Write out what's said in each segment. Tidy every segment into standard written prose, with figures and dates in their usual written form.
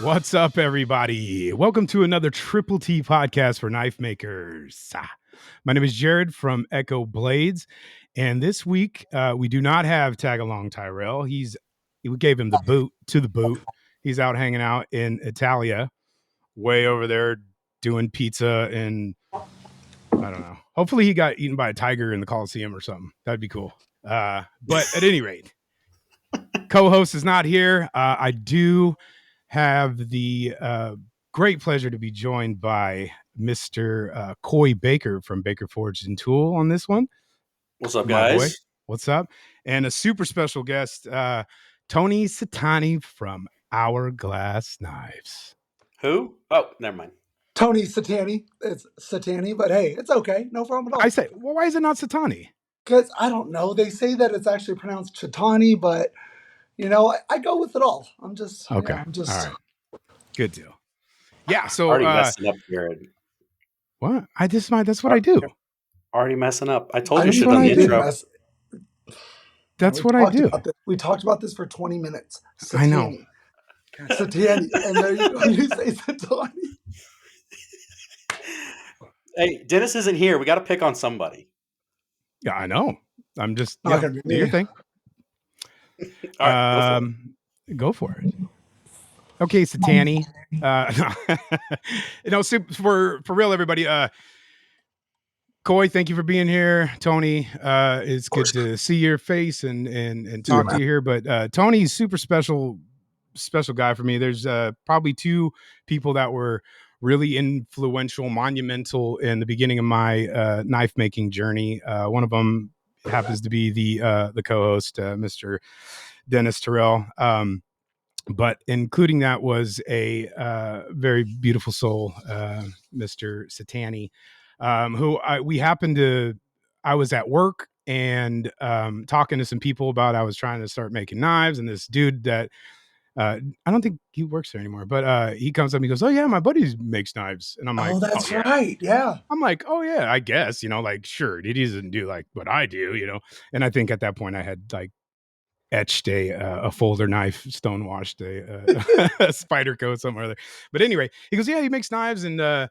What's up, everybody? Welcome to another Triple T podcast for knife makers. My name is Jerid from Echo Blades, and this week we do not have Tag Along Tyrell. We gave him the boot. He's out hanging out in Italia, way over there doing pizza, and I don't know. Hopefully, he got eaten by a tiger in the Coliseum or something. That'd be cool. But at any rate, co-host is not here. I do have the great pleasure to be joined by Mr. Coy Baker from Baker Forge and Tool on this one. What's up, My boy. guys? What's up? And a super special guest, Tony Cetani from Hourglass Knives. Who? Oh, never mind. Tony Cetani. It's Cetani, but hey, it's okay. No problem at all. I say, well, why is it not Cetani? Because I don't know. They say that it's actually pronounced Cetani, but you know, I go with it all. I'm just okay. Yeah, I'm just all right. Good deal. Yeah. So already messing up, Jared. What? That's what I do. Already messing up. I told you That's shit what on I the do. intro. That's what I do. We talked about this for 20 minutes. I know. Cetani. And there you go. You say Cetani. Hey, Denis isn't here. We got to pick on somebody. Yeah, I know. I'm just Not gonna be do me. your thing. All right, go for it. Okay, Cetani. So for real, everybody. Coy, thank you for being here. Tony, it's good to see your face and talk to you here. But Tony's super special guy for me. There's probably two people that were really influential, monumental in the beginning of my knife making journey. One of them happens to be the co-host, Mr. Denis Terrell. But including that was a very beautiful soul, Mr. Cetani, who I was at work and talking to some people about I was trying to start making knives, and this dude that I don't think he works there anymore, but he comes up and he goes, "Oh yeah, my buddy makes knives," and I'm like, "Oh, that's right, yeah." I'm like, "Oh yeah, I guess, like sure, he doesn't do like what I do, And I think at that point I had like etched a folder knife, stonewashed a spider coat somewhere there. But anyway, he goes, "Yeah, he makes knives," and I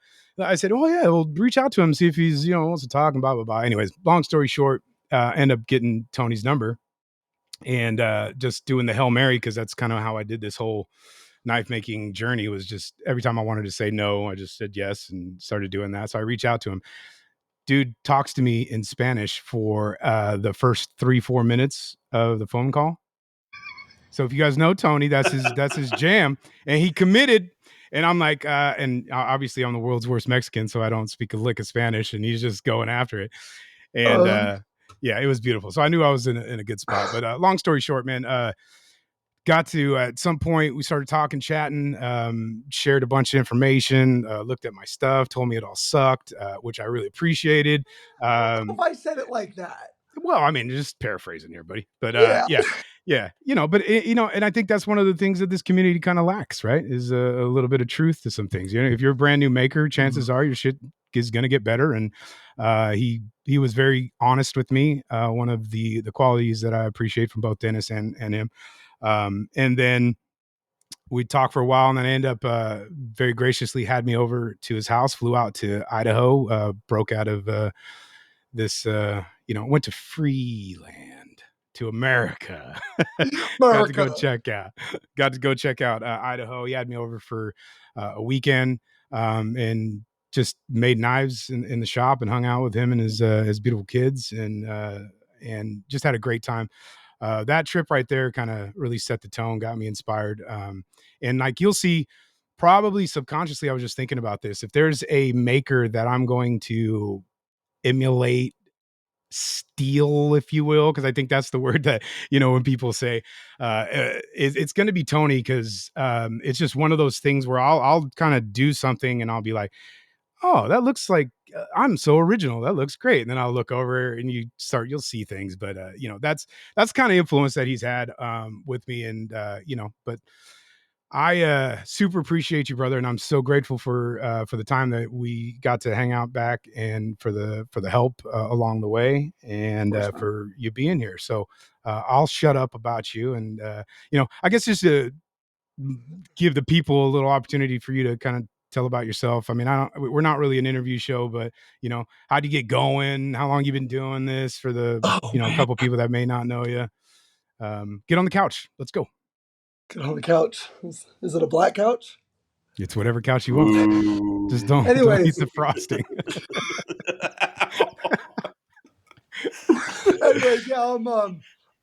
said, "Oh yeah, we'll reach out to him, see if he's wants to talk and blah blah blah." Anyways, long story short, end up getting Tony's number and just doing the Hail Mary, because that's kind of how I did this whole knife making journey. Was just every time I wanted to say no, I just said yes and started doing that. So I reach out to him. Dude talks to me in Spanish for the first 3-4 minutes of the phone call. So if you guys know Tony, that's his jam, and he committed. And I'm like, and obviously I'm the world's worst Mexican, so I don't speak a lick of Spanish, and he's just going after it. And yeah, it was beautiful. So I knew I was in a good spot. But long story short, man, got to at some point we started talking, chatting, shared a bunch of information, looked at my stuff, told me it all sucked, which I really appreciated. If I said it like that. Well, I mean, just paraphrasing here, buddy. But yeah, but and I think that's one of the things that this community kind of lacks, right? Is a little bit of truth to some things. If you're a brand new maker, chances are your shit is going to get better. And he was very honest with me. One of the qualities that I appreciate from both Denis and him. And then we talked for a while, and then I ended up very graciously had me over to his house, flew out to Idaho, broke out of this, went to Freeland, to America. Got to go check out Idaho. He had me over for a weekend and just made knives in the shop and hung out with him and his beautiful kids and just had a great time. That trip right there kind of really set the tone, got me inspired. And like you'll see, probably subconsciously, I was just thinking about this. If there's a maker that I'm going to emulate, steal, if you will, because I think that's the word that when people say it's going to be Tony, because it's just one of those things where I'll kind of do something and I'll be like, oh, that looks like I'm so original, that looks great, and then I'll look over and you'll see things. But that's kind of influence that he's had with me, and but I super appreciate you, brother, and I'm so grateful for the time that we got to hang out back, and for the help along the way, and for you being here. So I'll shut up about you, and I guess just to give the people a little opportunity for you to kind of tell about yourself. I mean, we're not really an interview show, but how'd you get going? How long you been doing this for the, a couple people that may not know you? Get on the couch. Let's go. Get on the couch. Is it a black couch? It's whatever couch you want. Ooh. Just don't eat the frosting. Anyways, yeah,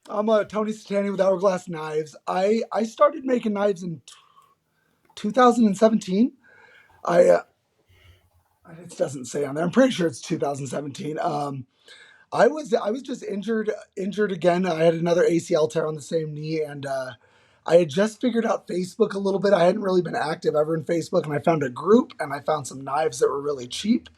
I'm Tony Cetani with Hourglass Knives. I started making knives in 2017. It doesn't say on there. I'm pretty sure it's 2017. I was just injured again. I had another ACL tear on the same knee, and I had just figured out Facebook a little bit. I hadn't really been active ever in Facebook, and I found a group, and I found some knives that were really cheap.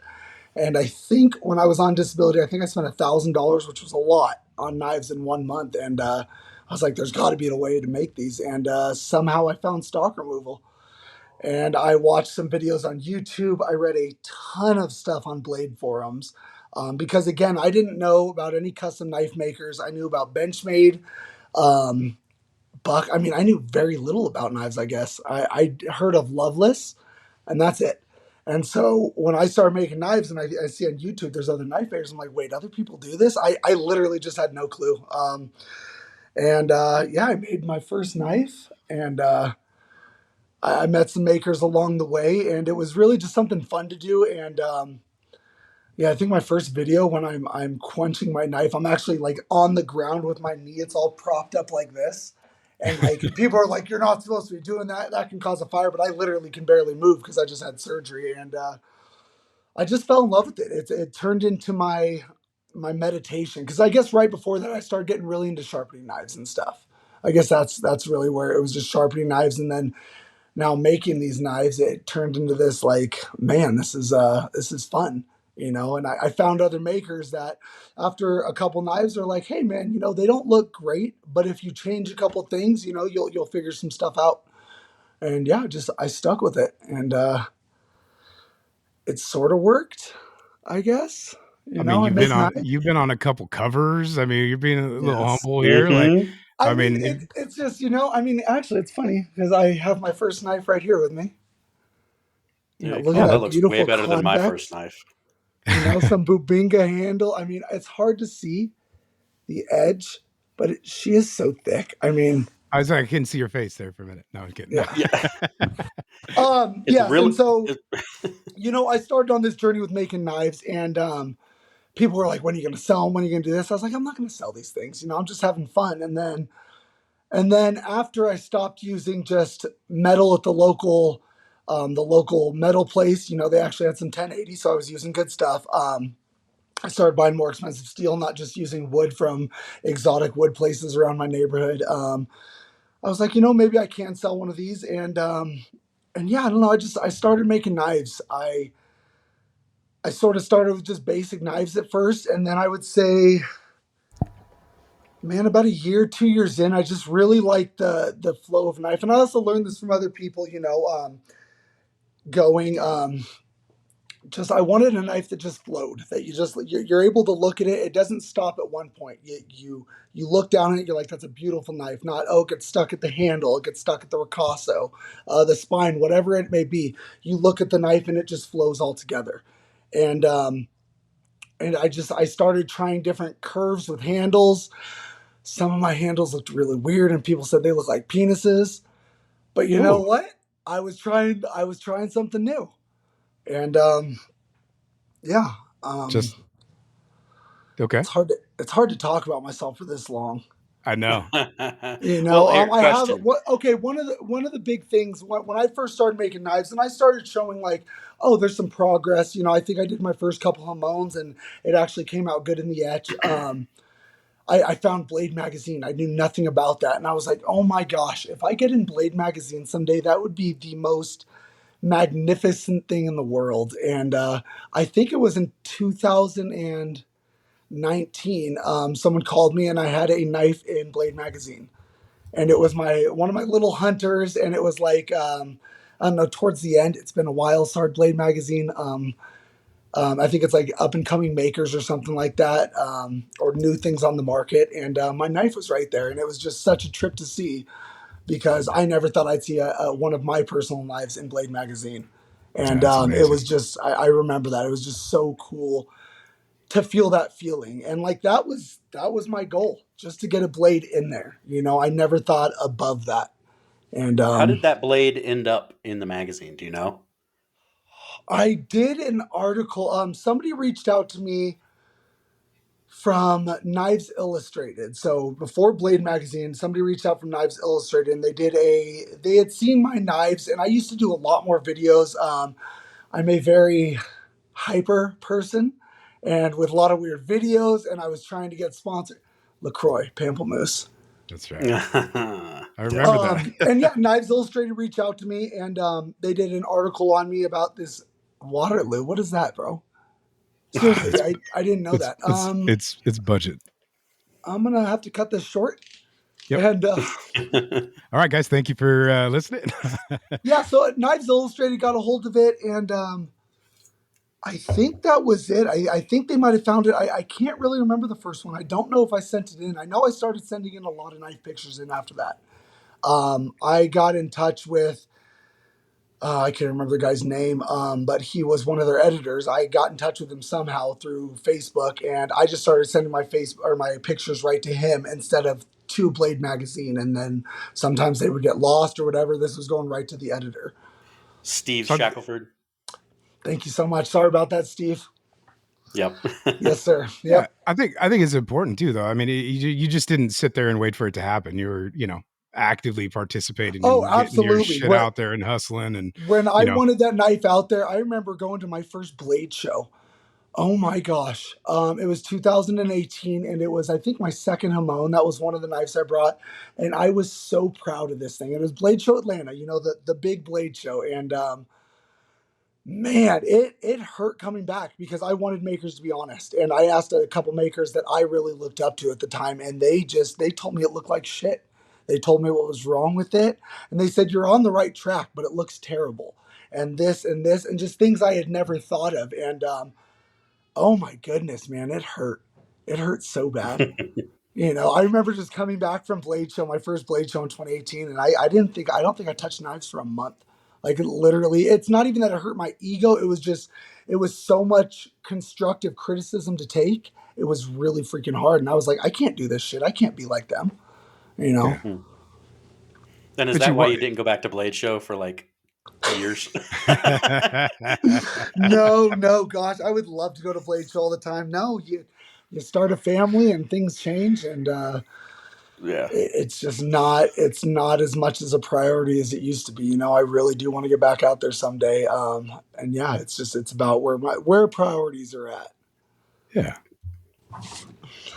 And I think when I was on disability, I think I spent $1,000, which was a lot, on knives in 1 month. And I was like, there's got to be a way to make these. And somehow I found stock removal. And I watched some videos on YouTube. I read a ton of stuff on Blade forums. Because again, I didn't know about any custom knife makers. I knew about Benchmade, Buck. I mean, I knew very little about knives, I guess. I heard of Loveless, and that's it. And so when I started making knives and I see on YouTube there's other knife makers, I'm like, wait, other people do this? I literally just had no clue. I made my first knife, and I met some makers along the way, and it was really just something fun to do. And I think my first video when I'm quenching my knife, I'm actually like on the ground with my knee. It's all propped up like this. And like people are like, you're not supposed to be doing that. That can cause a fire. But I literally can barely move because I just had surgery. And I just fell in love with it. It turned into my meditation. Because I guess right before that, I started getting really into sharpening knives and stuff. I guess that's really where it was, just sharpening knives. And then now making these knives, it turned into this like, man, this is fun. And I found other makers that after a couple knives are like, hey man, they don't look great, but if you change a couple things, you'll figure some stuff out. And I stuck with it, and it sort of worked, I guess. You've been on a couple covers. I mean, you're being a little humble here. Mm-hmm. Like, it's just, actually it's funny because I have my first knife right here with me. Look at that looks beautiful way better convex. than my first knife. Some Bubinga handle. I mean, it's hard to see the edge, but she is so thick. I mean, I was like, I couldn't see your face there for a minute. No, I'm kidding. Yeah. Really, and so, I started on this journey with making knives, and people were like, when are you going to sell them? When are you going to do this? I was like, I'm not going to sell these things. I'm just having fun. And then after I stopped using just metal at the local metal place, they actually had some 1080, so I was using good stuff. I started buying more expensive steel, not just using wood from exotic wood places around my neighborhood. I was like, maybe I can sell one of these. And I don't know. I started making knives. I sort of started with just basic knives at first. And then I would say, man, about a year, 2 years in, I just really liked the flow of knife. And I also learned this from other people, I wanted a knife that just flowed, that you're able to look at it. It doesn't stop at one point. You look down at it, you're like, that's a beautiful knife. Not, it gets stuck at the handle, it gets stuck at the ricasso, the spine, whatever it may be. You look at the knife and it just flows all together. And I started trying different curves with handles. Some of my handles looked really weird and people said they look like penises. But you know what? I was trying something new. And just okay. It's hard to talk about myself for this long. I know. Well, I have one of the big things when I first started making knives, and I started showing like, oh, there's some progress. I think I did my first couple of moans and it actually came out good in the etch. I found Blade Magazine. I knew nothing about that, and I was like, oh my gosh, if I get in Blade Magazine someday, that would be the most magnificent thing in the world. And I think it was in 2019, someone called me and I had a knife in Blade Magazine, and it was one of my little hunters, and it was like I don't know, towards the end, it's been a while, started Blade Magazine. I think it's like up and coming makers or something like that, or new things on the market, and my knife was right there, and it was just such a trip to see. because I never thought I'd see one of my personal knives in Blade magazine. And That's it amazing. was just, I remember that. It was just so cool to feel that feeling. And like, that was my goal, just to get a Blade in there. You know, I never thought above that. And How did that blade end up in the magazine? Do you know? I did an article. Somebody reached out to me from Knives Illustrated. So before Blade magazine, somebody reached out from Knives Illustrated, and they had seen my knives, and I used to do a lot more videos. I'm a very hyper person, and with a lot of weird videos, and I was trying to get sponsored. LaCroix, Pamplemousse. That's right. I remember that. And yeah, Knives Illustrated reached out to me, and they did an article on me about this Waterloo. What is that, bro? Seriously, I didn't know that. It's budget. I'm gonna have to cut this short. Yep. And all right, guys, thank you for listening. yeah, so Knives Illustrated got a hold of it, and I think that was it. I think they might have found it. I can't really remember the first one. I don't know if I sent it in. I know I started sending in a lot of knife pictures in after that. I got in touch with, I can't remember the guy's name, but he was one of their editors. I got in touch with him somehow through Facebook, and I just started sending my pictures right to him instead of to Blade magazine. And then sometimes they would get lost or whatever. This was going right to the editor. Steve Shackelford. Thank you so much. Sorry about that, Steve. Yep. Yes, sir. Yep. Yeah, I think it's important too, though. I mean, you just didn't sit there and wait for it to happen. You were, actively participating in getting your shit out there and hustling. And when I wanted that knife out there, I remember going to my first Blade show. Oh my gosh. It was 2018, and it was, I think, my second Hamon. That was one of the knives I brought. And I was so proud of this thing. It was Blade Show Atlanta, the big Blade show. And man, it hurt coming back because I wanted makers to be honest. And I asked a couple makers that I really looked up to at the time, and they told me it looked like shit. They told me what was wrong with it. And they said, you're on the right track, but it looks terrible. And this, and just things I had never thought of. And oh my goodness, man, it hurt. It hurt so bad. I remember just coming back from Blade Show, my first Blade Show in 2018, and I don't think I touched knives for a month. Like, literally, it's not even that it hurt my ego. It was so much constructive criticism to take. It was really freaking hard. And I was like, I can't do this shit. I can't be like them, Yeah. Then is that why you didn't go back to Blade Show for like years? No, gosh, I would love to go to Blade Show all the time. No, you start a family and things change, and yeah, it's just not as much as a priority as it used to be. I really do want to get back out there someday. And yeah, it's about where priorities are at. Yeah.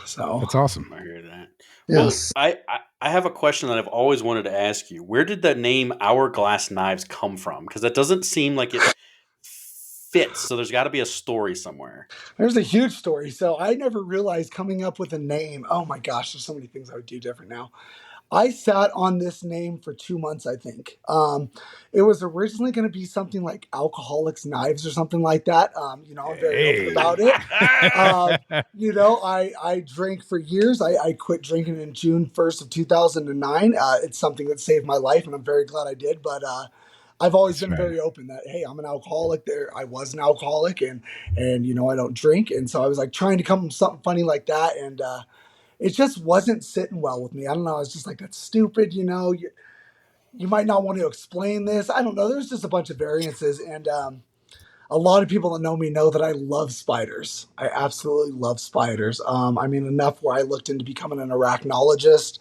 So that's awesome. I hear that. Yes. Well, I have a question that I've always wanted to ask you. Where did the name Hourglass Knives come from? Because that doesn't seem like it fits. So there's got to be a story somewhere. There's a huge story. So I never realized coming up with a name. Oh my gosh, there's so many things I would do different now. I sat on this name for 2 months, I think. It was originally going to be something like Alcoholics Knives or something like that. I'm very open about it. I drank for years. I quit drinking in June 1st of 2009. It's something that saved my life, and I'm very glad I did. But I've always been very open that, hey, I'm an alcoholic. I was an alcoholic, and I don't drink. And so I was like trying to come up with something funny like that, and it just wasn't sitting well with me. I don't know. I was just like, that's stupid. You might not want to explain this. I don't know. There's just a bunch of variances. And a lot of people that know me know that I love spiders. I absolutely love spiders. Enough where I looked into becoming an arachnologist.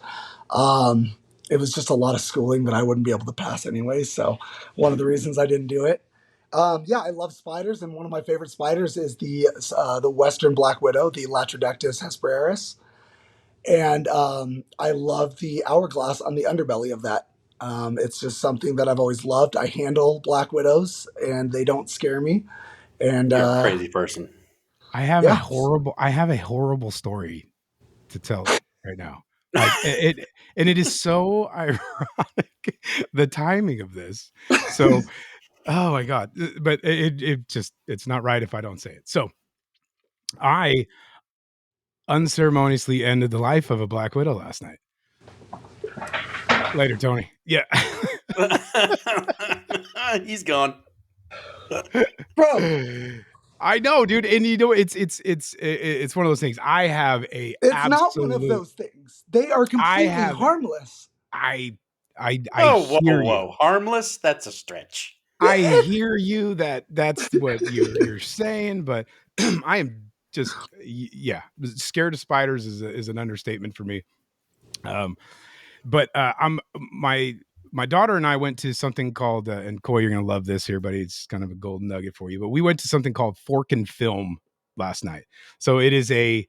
It was just a lot of schooling that I wouldn't be able to pass anyway. So one of the reasons I didn't do it. I love spiders. And one of my favorite spiders is the Western Black Widow, the Latrodectus hesperaris. And I love the hourglass on the underbelly of that. It's just something that I've always loved. I handle Black Widows, and they don't scare me. And you're a crazy person. I have a horrible story to tell right now. Like it is so ironic, the timing of this. So, oh my God! But it's not right if I don't say it. So, I unceremoniously ended the life of a Black Widow last night. Later, Tony. Yeah. He's gone. Bro, I know, dude. And you know, it's one of those things. I have a it's not one of absolute those things. They are I completely have harmless. I Oh, hear you. whoa. Harmless? That's a stretch. Yeah, I hear you that's what you're saying, but I am just yeah, scared of spiders is an understatement for me. But I'm my daughter and I went to something called and Coy, you're gonna love this here, buddy. It's kind of a golden nugget for you. But we went to something called Fork and Film last night. So it is an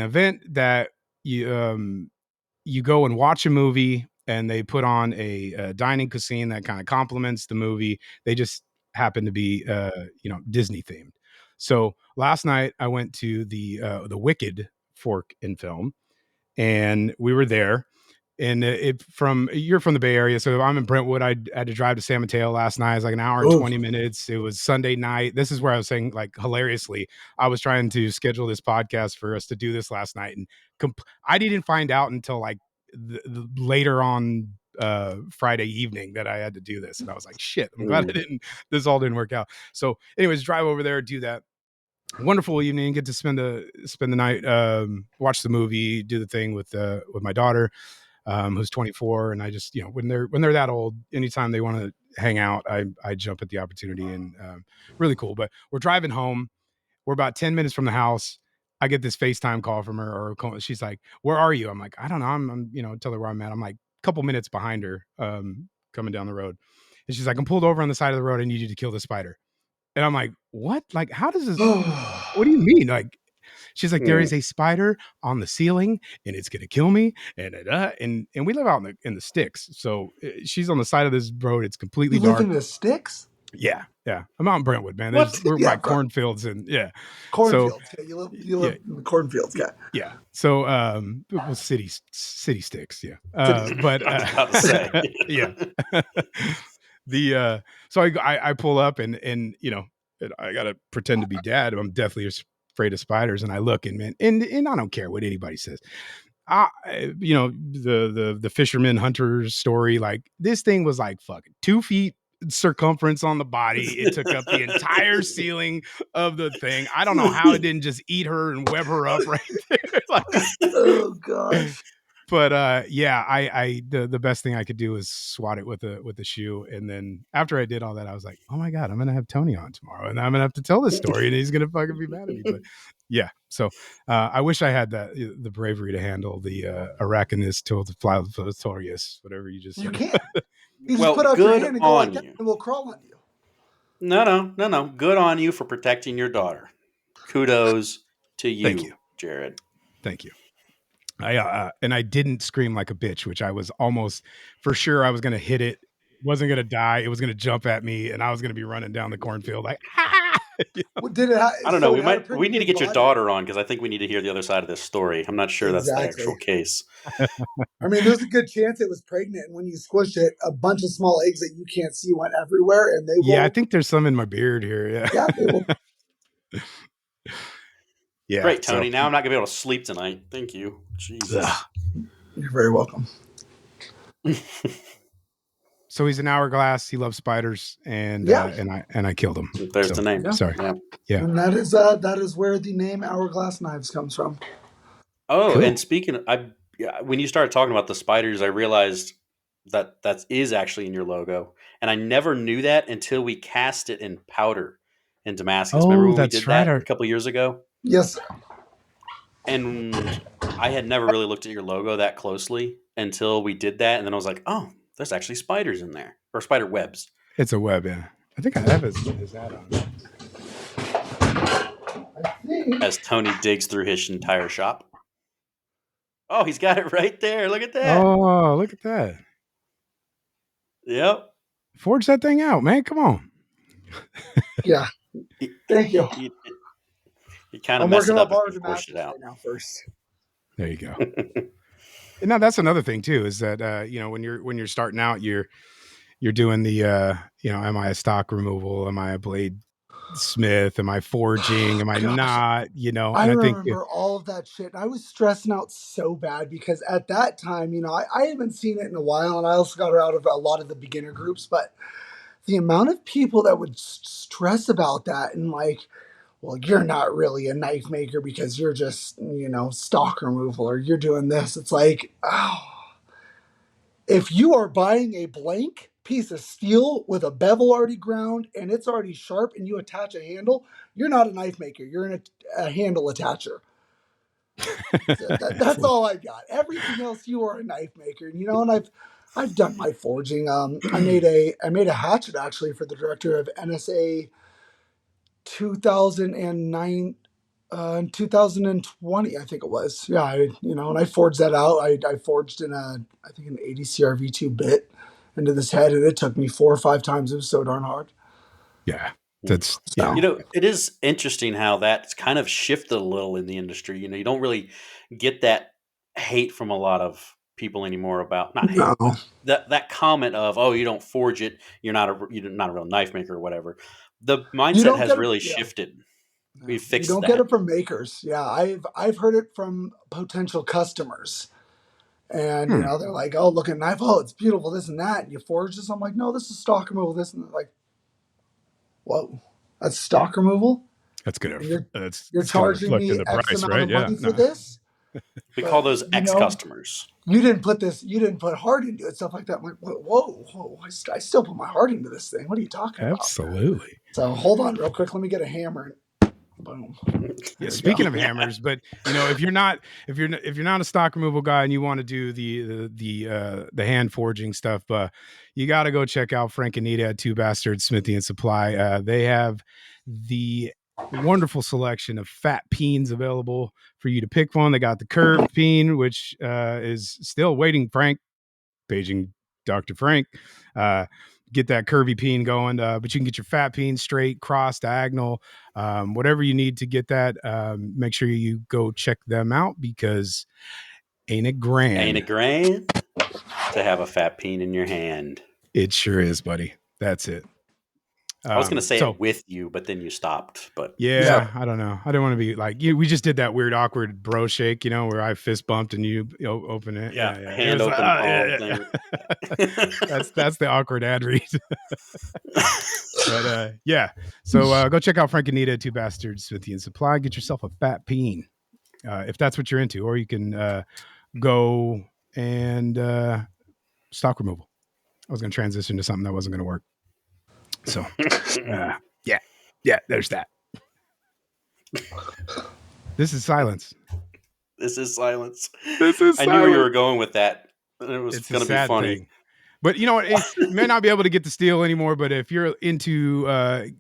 event that you go and watch a movie and they put on a dining cuisine that kind of complements the movie. They just happen to be Disney themed. So last night I went to the Wicked Fork and Film, and we were there. And you're from the Bay Area, so I'm in Brentwood. I had to drive to San Mateo last night. It was like an hour and Oof. 20 minutes. It was Sunday night. This is where I was saying, like, hilariously, I was trying to schedule this podcast for us to do this last night, and I didn't find out until like later on Friday evening that I had to do this, and I was like, shit, I'm glad this all didn't work out. So, anyways, drive over there, do that. Wonderful evening, get to spend the night, watch the movie, do the thing with my daughter, who's 24, and I just, when they're that old, anytime they want to hang out, I jump at the opportunity, and really cool. But we're driving home. We're about 10 minutes from the house. I get this FaceTime call from her, or she's like, "Where are you?" I'm like, "I don't know. I'm tell her where I'm at." I'm like a couple minutes behind her, coming down the road, and she's like, "I'm pulled over on the side of the road. I need you to kill the spider." And I'm like, "What? Like, how does this? What do you mean?" Like, she's like, "There is a spider on the ceiling, and it's gonna kill me." And we live out in the sticks, so she's on the side of this road. It's completely you live dark. in the sticks? Yeah. I'm out in Brentwood, man. What? We're Yeah, by bro. cornfields, and yeah. Cornfields. Yeah, you live Yeah. in the cornfields, guy. Yeah. So well, city sticks, yeah. But I was about to say. yeah. So I pull up, and I gotta pretend to be dad. I'm definitely afraid of spiders, and I look, and man, and I don't care what anybody says. The fisherman hunter story, like, this thing was like fucking 2 feet circumference on the body. It took up the entire ceiling of the thing. I don't know how it didn't just eat her and web her up right there. Like, Oh gosh. but the best thing I could do was swat it with a shoe. And then after I did all that, I was like, oh my God, I'm gonna have Tony on tomorrow, and I'm gonna have to tell this story, and he's gonna fucking be mad at me. But yeah, so I wish I had the bravery to handle the Arachnus tiltiflatorius, whatever you just You said. can't. You just Well, put out your good hand and go like on that, you. and we'll crawl on you. No. Good on you for protecting your daughter. Kudos to you, Thank you. Jerid. Thank you. And I didn't scream like a bitch, which I was almost for sure I was going to hit it. Wasn't going to die. It was going to jump at me, and I was going to be running down the cornfield like, ah! Well, did it? I don't know. We need to get your daughter on, because I think we need to hear the other side of this story. I'm not sure that's the actual case. I mean, there's a good chance it was pregnant, and when you squished it, a bunch of small eggs that you can't see went everywhere, and they will. Yeah, I think there's some in my beard here. Yeah. Yeah, they will. Yeah. Great, Tony. Now I'm not gonna be able to sleep tonight. Thank you. Jesus. You're very welcome. So he's an hourglass. He loves spiders, and I killed him. There's the name. Yeah. Sorry. Yeah. And that is where the name Hourglass Knives comes from. Oh, Cool. and speaking of, when you started talking about the spiders, I realized that is actually in your logo, and I never knew that until we cast it in powder in Damascus. Oh, Remember when we that's did right. that a couple of years ago? Yes. And I had never really looked at your logo that closely until we did that, and then I was like, oh, there's actually spiders in there, or spider webs. It's a web, yeah. I think I have his hat on. As Tony digs through his entire shop. Oh, he's got it right there. Look at that. Oh, look at that. Yep. Forge that thing out, man. Come on. Yeah. Thank you. He kind of messed it up and forced it out. Right now first. There you go. And now that's another thing too, is that when you're starting out, you're doing the am I a stock removal? Am I a blade smith? Am I forging? Am I not? You know, I and I think remember all of that shit. And I was stressing out so bad because at that time, I haven't seen it in a while, and I also got out of a lot of the beginner groups, but the amount of people that would stress about that and like, well, you're not really a knife maker because you're just, stock removal, or you're doing this. It's like, oh, if you are buying a blank piece of steel with a bevel already ground and it's already sharp and you attach a handle, you're not a knife maker. You're a handle attacher. That's all I got. Everything else, you are a knife maker. And I've done my forging. I made a hatchet actually for the director of NSA 2009, 2020, I think it was. Yeah, and I forged that out. I forged I think an 80 CRV2 bit into this head, and it took me 4 or 5 times. It was so darn hard. Yeah, that's yeah. It is interesting how that's kind of shifted a little in the industry. You don't really get that hate from a lot of people anymore about not hate, but that comment of, oh, you don't forge it, you're not a real knife maker or whatever. The mindset has really shifted. We fixed You don't get it from makers. Yeah, I've heard it from potential customers. And they're like, oh, look at knife, oh, it's beautiful, this and that. And you forge this. I'm like, no, this is stock removal, this and that. Like, whoa, that's stock removal? That's gonna you're charging me the X price, amount right? of money for this. We call those X customers. You didn't put heart into it, stuff like that. I'm like, whoa, I still put my heart into this thing. What are you talking about? Absolutely. So hold on real quick. Let me get a hammer. Boom. Yeah, speaking of hammers, but if you're not a stock removal guy and you want to do the hand forging stuff, you got to go check out Frank and Nita at Two Basterds Smithy and Supply. They have the wonderful selection of fat peens available for you to pick one. They got the curved peen, which is still waiting. Frank, paging Dr. Frank, get that curvy peen going, but you can get your fat peen straight, cross, diagonal, whatever you need to get that. Make sure you go check them out, because ain't it grand? Ain't it grand to have a fat peen in your hand? It sure is, buddy. That's it. I was going to say it with you, but then you stopped. But yeah, I don't know. I don't want to be like you. We just did that weird, awkward bro shake, where I fist bumped and you open it. Yeah. Hand open palm thing. That's the awkward ad read. But yeah, so go check out Frank and Nita, Two Basterds Smithy and Supply. Get yourself a fat peen if that's what you're into, or you can go and stock removal. I was going to transition to something that wasn't going to work. So yeah, there's that. This is silence. I knew where you were going with that. It was going to be funny. Thing. But you know what? You may not be able to get the steel anymore, but if you're into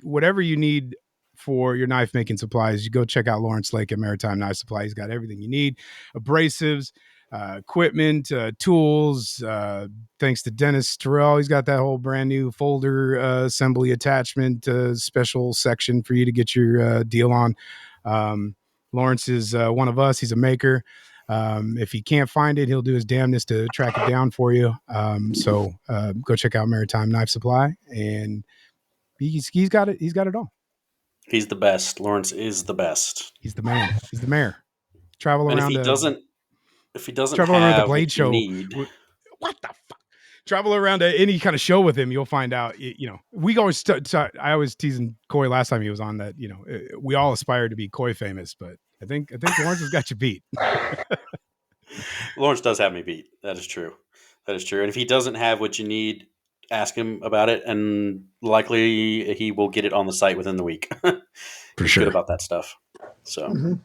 whatever you need for your knife making supplies, you go check out Lawrence Lake at Maritime Knife Supply. He's got everything you need: abrasives, equipment, tools. Thanks to Denis Terrell, he's got that whole brand new folder assembly attachment special section for you to get your deal on. Lawrence is one of us. He's a maker. If he can't find it, he'll do his damnedest to track it down for you. So go check out Maritime Knife Supply, and he's got it. He's got it all. He's the best. Lawrence is the best. He's the man. He's the mayor. Travel around. If he doesn't travel have around the Blade Show, what the fuck? Travel around to any kind of show with him, you'll find out. We always. I always teasing Coy last time he was on that. We all aspire to be Coy famous, but I think Lawrence has got you beat. Lawrence does have me beat. That is true. And if he doesn't have what you need, ask him about it, and likely he will get it on the site within the week. For sure. Good about that stuff. So.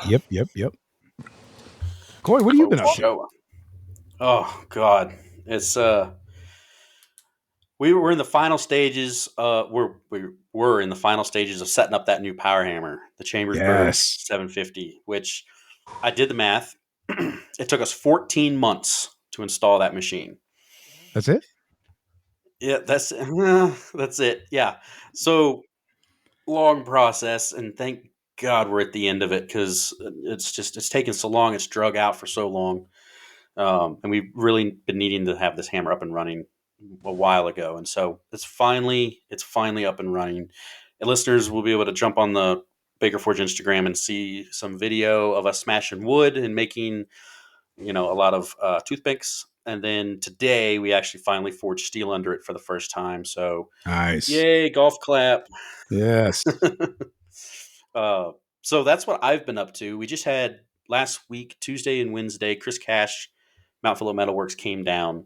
Yep. Coy, what have you been up to? Oh God, it's we were in the final stages. We were in the final stages of setting up that new power hammer, the Chambersburg 750, which I did the math. It took us 14 months to install that machine. That's it? Yeah, that's it. Yeah. So long process, and thank God we're at the end of it, because it's taken so long. It's drug out for so long. And we've really been needing to have this hammer up and running a while ago. And so it's finally up and running. listeners will be able to jump on the Baker Forge Instagram and see some video of us smashing wood and making, a lot of toothpicks. And then today we actually finally forged steel under it for the first time. So nice. Yay, golf clap. Yes. So that's what I've been up to. We just had last week, Tuesday and Wednesday, Chris Cash, Mount Phillip Metalworks came down.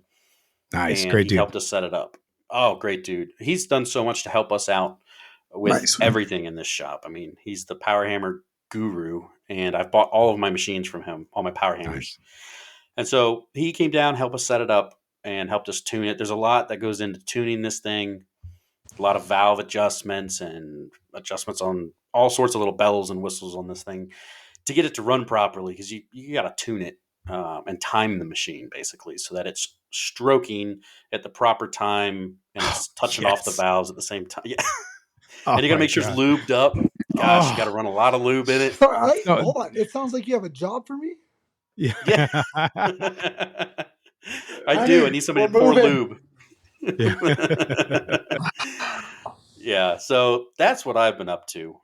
Nice. And Great he dude. helped us set it up. Oh, great dude. He's done so much to help us out with everything in this shop. I mean, he's the power hammer guru, and I've bought all of my machines from him, all my power hammers. Nice. And so he came down, helped us set it up, and helped us tune it. There's a lot that goes into tuning this thing. A lot of valve adjustments and adjustments on all sorts of little bells and whistles on this thing to get it to run properly, because you got to tune it and time the machine basically so that it's stroking at the proper time and it's touching off the valves at the same time. Yeah. And you got to make sure it's lubed up. Gosh, you got to run a lot of lube in it. Hold on. It sounds like you have a job for me. Yeah. I do. I need somebody to pour lube. Yeah, so that's what I've been up to.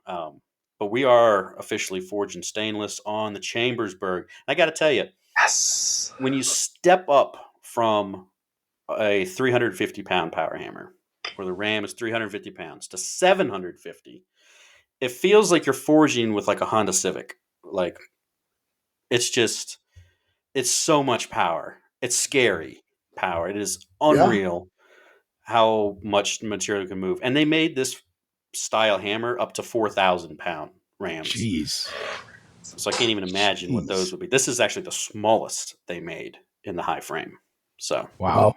But we are officially forging stainless on the Chambersburg. I got to tell you, yes, when you step up from a 350-pound power hammer, where the ram is 350 pounds, to 750, it feels like you're forging with like a Honda Civic. Like, it's so much power. It's scary power. It is unreal. How much material can move. And they made this style hammer up to 4,000-pound rams. Jeez. So I can't even imagine what those would be. This is actually the smallest they made in the high frame. So wow.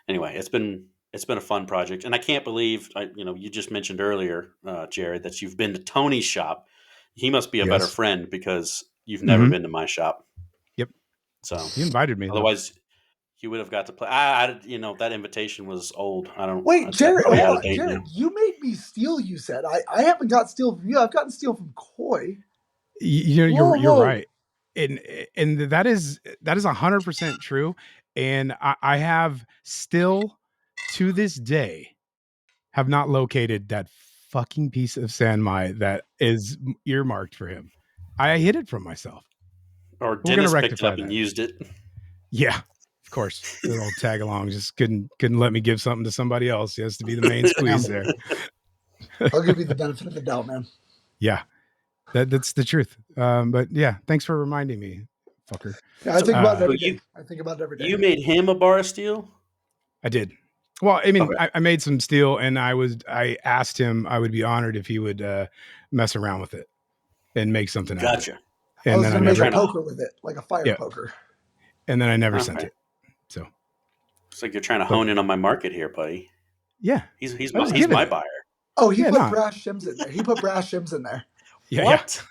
Anyway, it's been a fun project, and I can't believe you just mentioned earlier, Jerid, that you've been to Tony's shop. He must be a better friend because you've never been to my shop. Yep. So he invited me. Otherwise. You would have got to play. That invitation was old. I don't. Wait, Jerid, Jerid, you made me steal. You said I haven't got steel from you. I've gotten steel from Coy. You're right, and that is 100% true. And I have still to this day have not located that fucking piece of Sanmai that is earmarked for him. I hid it from myself. Or Denis picked it up and used it. Yeah. Of course, the old tag along just couldn't let me give something to somebody else. He has to be the main squeeze there. I'll give you the benefit of the doubt, man. Yeah, that's the truth. But yeah, thanks for reminding me, fucker. Yeah, I think about it every day. I think about it every day. You made him a bar of steel? I did. Well, I mean, I made some steel, and I asked him I would be honored if he would mess around with it and make something out of it. And I was going to make a poker with it, like a fire poker. And then I never sent it. So it's like you're trying to hone in on my market here, buddy. Yeah, he's my buyer. Oh, he put brass shims in there. He put brass shims in there. Yeah. What?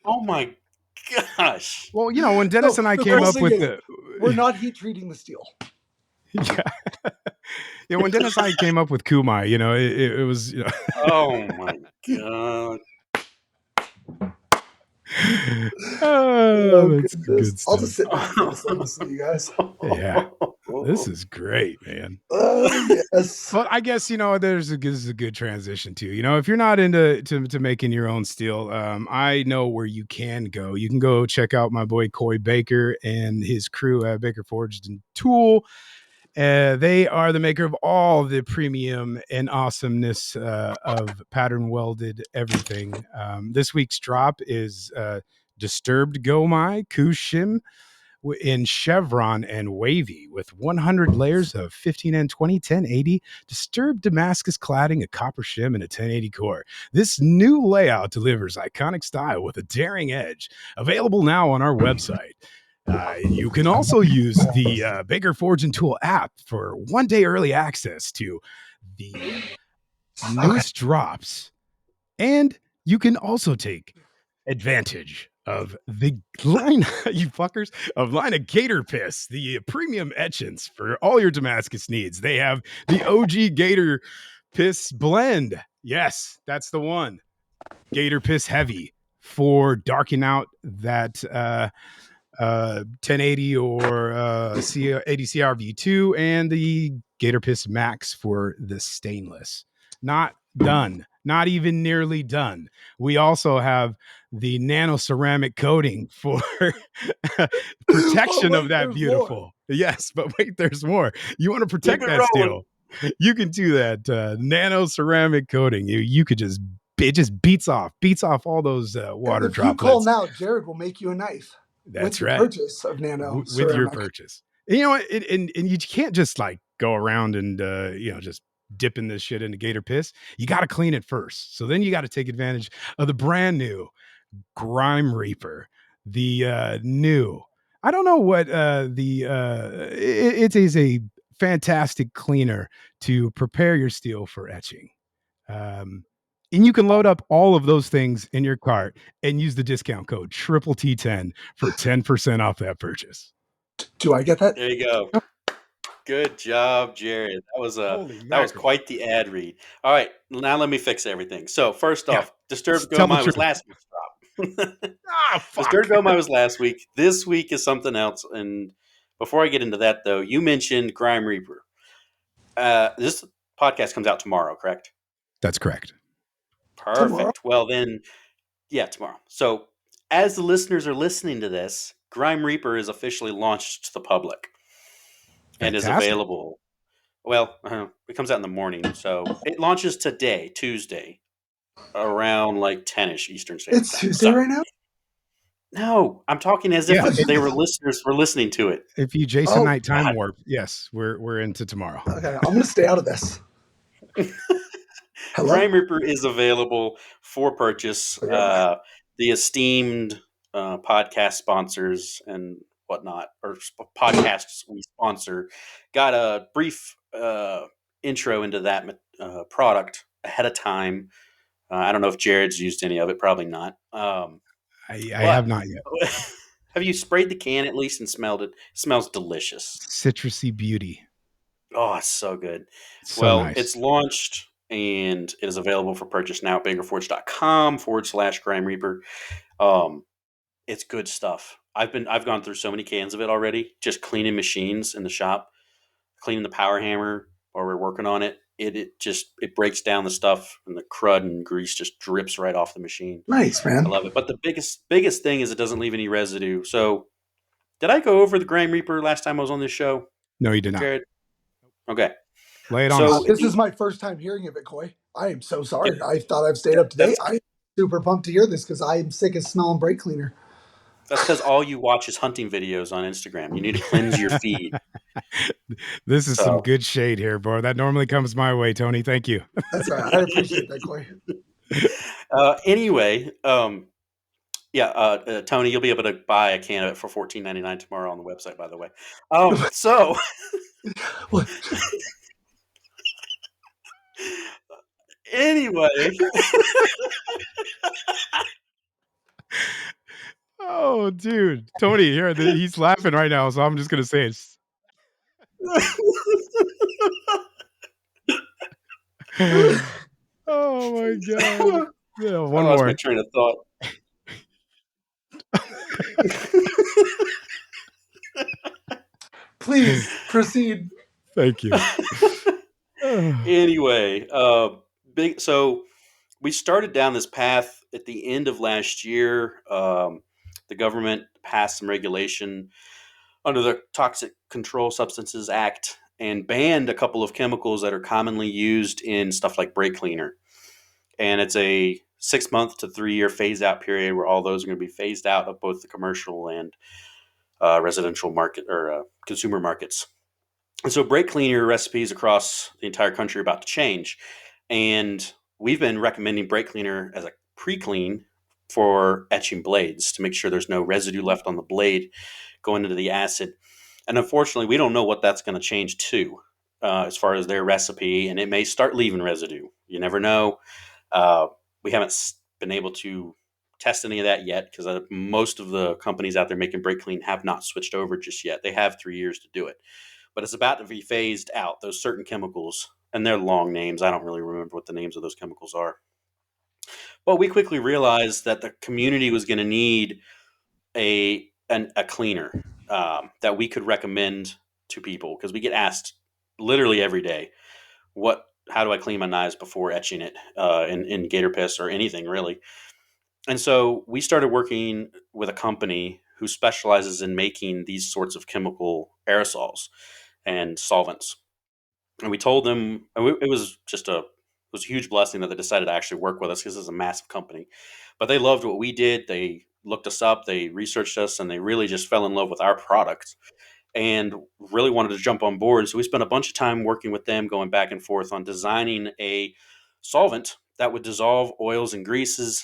Oh my gosh. Well, when Denis and I came up with we're not heat treating the steel. Yeah. Yeah, when Denis and I came up with Kumai, it was. Oh my god. That's good stuff. I'll just sit back and listen to you guys. Yeah, this is great, man. Yes. Well, I guess this is a good transition too. If you're not into making your own steel, I know where you can go. You can go check out my boy Coy Baker and his crew at Baker Forged and Tool. They are the maker of all the premium and awesomeness of pattern welded everything. This week's drop is Disturbed Gomai Kushim in chevron and wavy with 100 layers of 15N20 1080 disturbed Damascus cladding, a copper shim, and a 1080 core. This new layout delivers iconic style with a daring edge. Available now on our website. You can also use the Baker Forge and Tool app for one-day early access to the newest drops. And you can also take advantage of the line, you fuckers, of line of Gator Piss, the premium etchants for all your Damascus needs. They have the OG Gator Piss blend. Yes, that's the one. Gator Piss Heavy for darking out that 1080 or 80 CRV2, and the Gator Piss Max for the stainless. Not done. Not even nearly done. We also have the nano ceramic coating for protection of that beautiful. More. Yes, but wait, there's more. You want to protect that steel? You can do that nano ceramic coating. You could just, it just beats off all those water droplets. If you call now, Jerid will make you a knife. That's with your purchase of nano with your purchase. And you know what? And you can't just like go around and just dipping this shit into gator piss. You got to clean it first. So then you got to take advantage of the brand new Grime Reaper, the new. I don't know what it is a fantastic cleaner to prepare your steel for etching. And you can load up all of those things in your cart and use the discount code T10 for 10% off that purchase. Do I get that? There you go. Good job, Jerid. That was quite the ad read. All right, now let me fix everything. So first off, Disturbed Go My was last week's drop. Disturbed Go My was last week. This week is something else. And before I get into that, though, you mentioned Grime Reaper. This podcast comes out tomorrow, correct? That's correct. Perfect. Tomorrow? Well, then, yeah, tomorrow. So as the listeners are listening to this, Grime Reaper is officially launched to the public. And is available. Well, it comes out in the morning, so it launches today, Tuesday, around like 10ish Eastern Standard Time. It's Tuesday right now? No, I'm talking as if they were listeners were listening to it. If you Jason Knight time warp, yes, we're into tomorrow. Okay, I'm gonna stay out of this. Grime Reaper is available for purchase. The esteemed podcast sponsors and whatnot, or podcasts we sponsor, got a brief intro into that product ahead of time. I don't know if Jerid's used any of it. Probably not. I have not yet. Have you sprayed the can at least and smelled it? It smells delicious. Citrusy beauty. Oh, it's so good. So nice. It's launched and it is available for purchase now at bangerforge.com/Grime Reaper. It's good stuff. I've gone through so many cans of it already, just cleaning machines in the shop, cleaning the power hammer while we're working on it. It breaks down the stuff and the crud and grease just drips right off the machine. Nice, man. I love it. But the biggest thing is it doesn't leave any residue. So did I go over the Grime Reaper last time I was on this show? No, you did not. Jerid? Okay. Lay it on. This is my first time hearing of it, Coy. I am so sorry. I thought I've stayed up to date. I'm super pumped to hear this because I'm sick of smelling brake cleaner. That's because all you watch is hunting videos on Instagram. You need to cleanse your feed. This is some good shade here, bro. That normally comes my way, Tony. Thank you. That's right. I appreciate that, Coy. Anyway, Tony, you'll be able to buy a can of it for $14.99 tomorrow on the website, by the way. So... Anyway. Oh, dude. Tony, here, he's laughing right now, so I'm just going to say it. Oh, my God. Yeah, one more. My train of thought. Please proceed. Thank you. Anyway, so we started down this path at the end of last year. The government passed some regulation under the Toxic Control Substances Act and banned a couple of chemicals that are commonly used in stuff like brake cleaner. And it's a 6-month to 3-year phase out period where all those are going to be phased out of both the commercial and residential market or consumer markets. And so brake cleaner recipes across the entire country are about to change. And we've been recommending brake cleaner as a pre-clean for etching blades to make sure there's no residue left on the blade going into the acid. And unfortunately, we don't know what that's going to change to as far as their recipe. And it may start leaving residue. You never know. We haven't been able to test any of that yet because most of the companies out there making brake clean have not switched over just yet. They have 3 years to do it. But it's about to be phased out, those certain chemicals, and they're long names. I don't really remember what the names of those chemicals are. But we quickly realized that the community was going to need a cleaner that we could recommend to people because we get asked literally every day, what how do I clean my knives before etching it in gator piss or anything really. And so we started working with a company who specializes in making these sorts of chemical aerosols and solvents. And we told them it was a huge blessing that they decided to actually work with us because it's a massive company. But they loved what we did. They looked us up, they researched us, and they really just fell in love with our product and really wanted to jump on board. So we spent a bunch of time working with them, going back and forth on designing a solvent that would dissolve oils and greases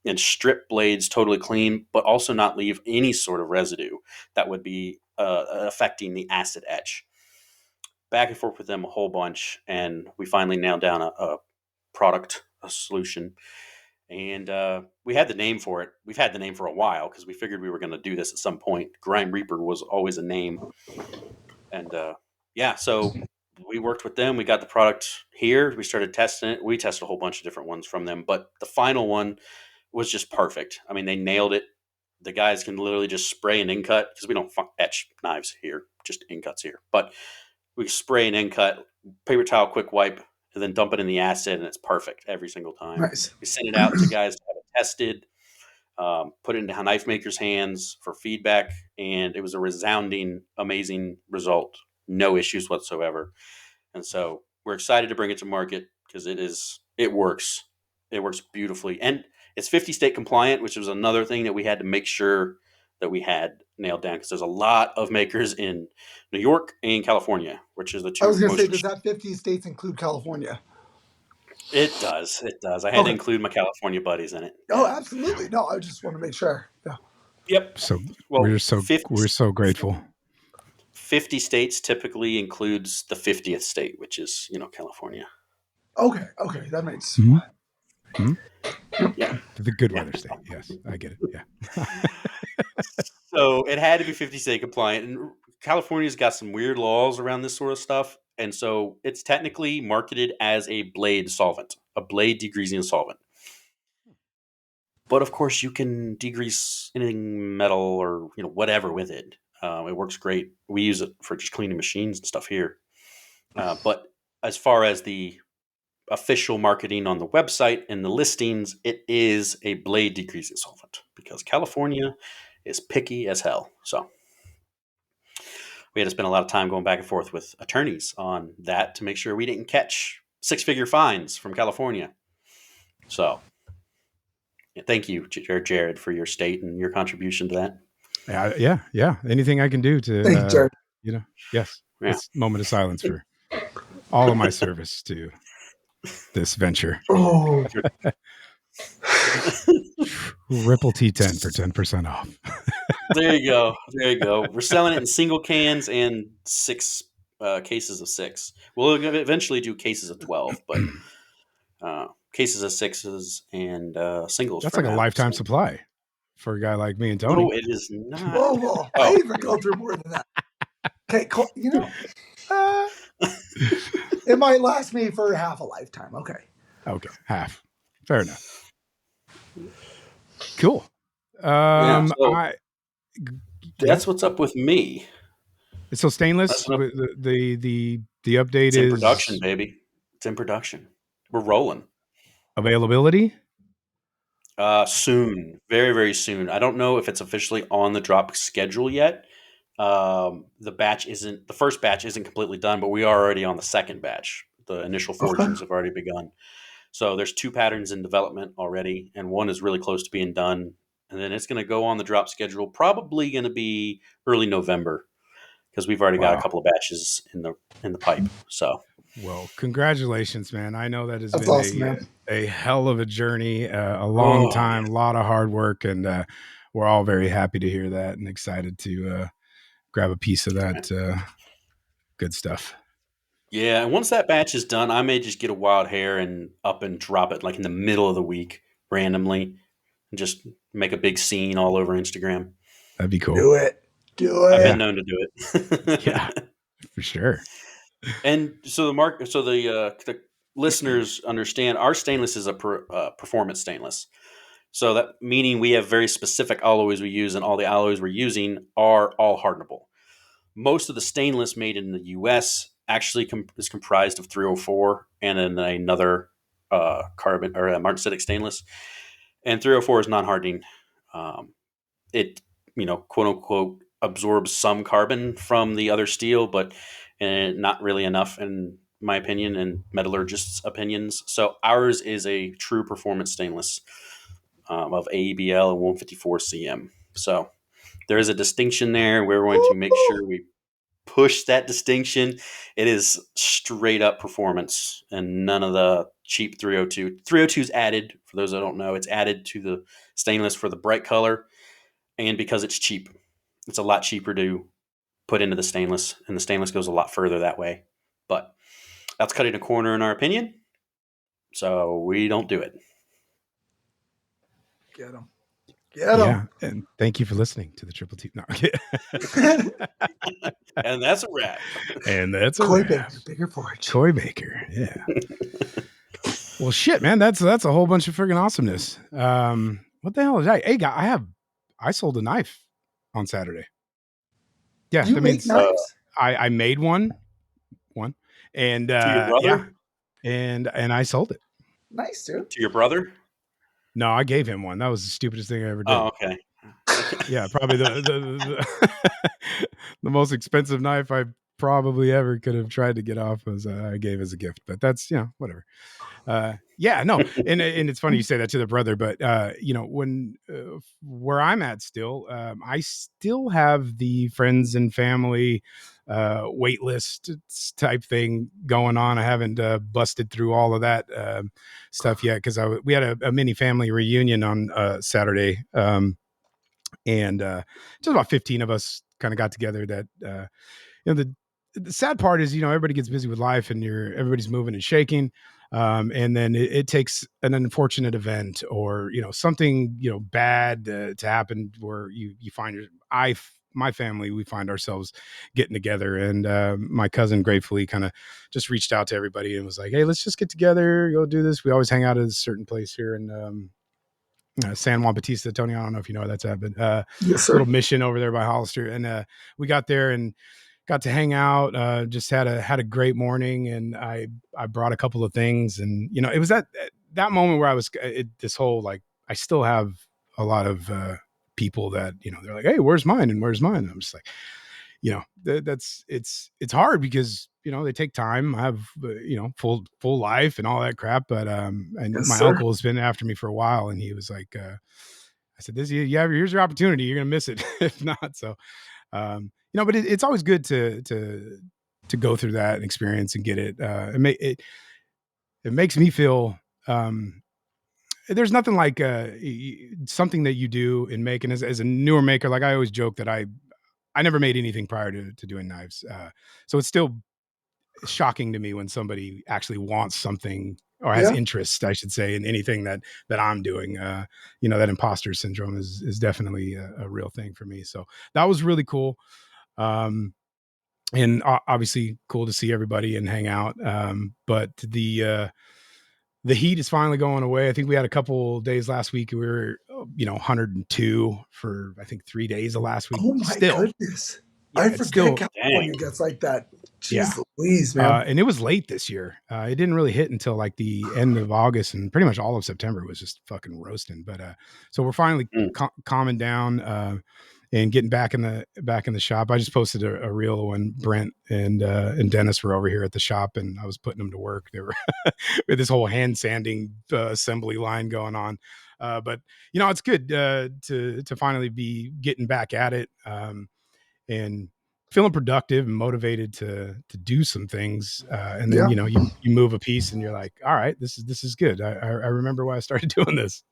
and strip blades totally clean, but also not leave any sort of residue that would be affecting the acid etch. Back and forth with them a whole bunch, and we finally nailed down a product, a solution. And we had the name for it. We've had the name for a while because we figured we were going to do this at some point. Grime Reaper was always a name. And so we worked with them. We got the product here. We started testing it. We tested a whole bunch of different ones from them, but the final one was just perfect. I mean, they nailed it. The guys can literally just spray an ink cut because we don't etch knives here, just ink cuts here. But we spray an ink cut, paper towel, quick wipe, and then dump it in the acid, and it's perfect every single time. Nice. We send it out to guys to have it tested, put it into knife makers' hands for feedback, and it was a resounding, amazing result. No issues whatsoever. And so we're excited to bring it to market because it works. It works beautifully. And it's 50 state compliant, which was another thing that we had to make sure that we had nailed down because there's a lot of makers in New York and California, which is the two. I was going to say, does that 50 states include California? It does. It does. I had to include my California buddies in it. Oh, absolutely. No, I just want to make sure. Yeah. Yep. So we're so grateful. 50 states typically includes the 50th state, which is, California. Okay. That makes sense. Yeah. The good weather state. Yes, I get it. Yeah. So it had to be 50 state compliant. And California's got some weird laws around this sort of stuff. And so it's technically marketed as a blade solvent, a blade degreasing solvent. But of course, you can degrease anything metal or whatever with it. It works great. We use it for just cleaning machines and stuff here. But as far as the official marketing on the website and the listings, it is a blade degreasing solvent because California is picky as hell. So we had to spend a lot of time going back and forth with attorneys on that to make sure we didn't catch 6-figure fines from California. So thank you, Jerid, for your state and your contribution to that. Yeah. Anything I can do to, thank you, Jerid. Yes. Yeah. This moment of silence for all of my service to this venture. Oh. Ripple T10 for 10% off. There you go. We're selling it in single cans and 6 cases of 6. We'll eventually do cases of 12, but cases of 6s and singles. That's like a lifetime supply for a guy like me and Tony. No, it is not. Whoa. I even go through more than that. Okay, cool. It might last me for half a lifetime. Okay, half. Fair enough. Cool. That's what's up with me. It's so stainless. The update is in production, baby. It's in production. We're rolling. Availability? Soon, very, very soon. I don't know if it's officially on the drop schedule yet. The first batch isn't completely done, but we are already on the second batch. The initial forgings have already begun. So there's 2 patterns in development already, and one is really close to being done. And then it's going to go on the drop schedule, probably going to be early November, because we've already got a couple of batches in the pipe. So, well, congratulations, man! I know that has been awesome, a hell of a journey, a long time, a lot of hard work, and we're all very happy to hear that and excited to grab a piece of that good stuff. Yeah, and once that batch is done, I may just get a wild hair and up and drop it like in the middle of the week randomly and just make a big scene all over Instagram. That'd be cool. Do it. I've been known to do it. Yeah, for sure. And so the listeners understand our stainless is a performance stainless. So that meaning we have very specific alloys we use, and all the alloys we're using are all hardenable. Most of the stainless made in the U.S. actually is comprised of 304 and then another carbon or martensitic stainless. And 304 is non-hardening. It, quote unquote, absorbs some carbon from the other steel, but not really enough, in my opinion, and metallurgists' opinions. So ours is a true performance stainless of AEBL and 154 cm. So there is a distinction there. We're going to make sure we push that distinction. It is straight up performance and none of the cheap 302. 302 is added, for those that don't know, it's added to the stainless for the bright color and because it's cheap. It's a lot cheaper to put into the stainless, and the stainless goes a lot further that way. But that's cutting a corner in our opinion, so we don't do it. Get them. Yeah, and thank you for listening to the Triple T. No, and that's a wrap. And that's a Koi wrap. Baker, Bigger Forge. Koi Baker, yeah. Well, shit, man, that's a whole bunch of friggin' awesomeness. What the hell is that? Hey, guy, I sold a knife on Saturday. Yeah, you make knives? I made one, and to your brother, yeah, and I sold it. Nice, dude. To your brother? No, I gave him one. That was the stupidest thing I ever did. Oh, okay. Yeah, probably the the most expensive knife I probably ever could have tried to get off was I gave as a gift. But that's, whatever. Yeah, no, and it's funny you say that to the brother, but when where I'm at still, I still have the friends and family wait list type thing going on. I haven't busted through all of that stuff yet because we had a mini family reunion on Saturday, and just about 15 of us kind of got together. That the sad part is, everybody gets busy with life and everybody's moving and shaking. And then it takes an unfortunate event or, something, bad to happen where you find my family, we find ourselves getting together. And my cousin gratefully kind of just reached out to everybody and was like, hey, let's just get together, go do this. We always hang out at a certain place here in San Juan Bautista, Tony. I don't know if you know where that's at, but yes, little mission over there by Hollister. And we got there and got to hang out, just had a great morning. And I brought a couple of things, and, it was that moment where I was this whole, like, I still have a lot of people that, they're like, hey, where's mine? And where's mine? And I'm just like, it's hard because, they take time. I have, full life and all that crap. But, and yes, my uncle has been after me for a while, and he was like, I said, here's your opportunity. You're going to miss it if not. So, but it's always good to go through that experience and get it. It makes me feel, there's nothing like something that you do in making as a newer maker. Like I always joke that I never made anything prior to doing knives. So it's still shocking to me when somebody actually wants something or has interest, I should say, in anything that I'm doing. That imposter syndrome is definitely a real thing for me. So that was really cool. And obviously cool to see everybody and hang out. But the heat is finally going away. I think we had a couple days last week. We were, 102 for, I think, 3 days of last week. Oh my goodness. Yeah, I forget California gets like that. Jeez Louise, man. And it was late this year. It didn't really hit until like the end of August, and pretty much all of September was just fucking roasting. But so we're finally calming down and getting back in the shop. I just posted a reel when Brent and Denis were over here at the shop, and I was putting them to work. They were with this whole hand sanding assembly line going on. But it's good to finally be getting back at it. And feeling productive and motivated to do some things. And then, you move a piece and you're like, all right, this is good. I remember why I started doing this.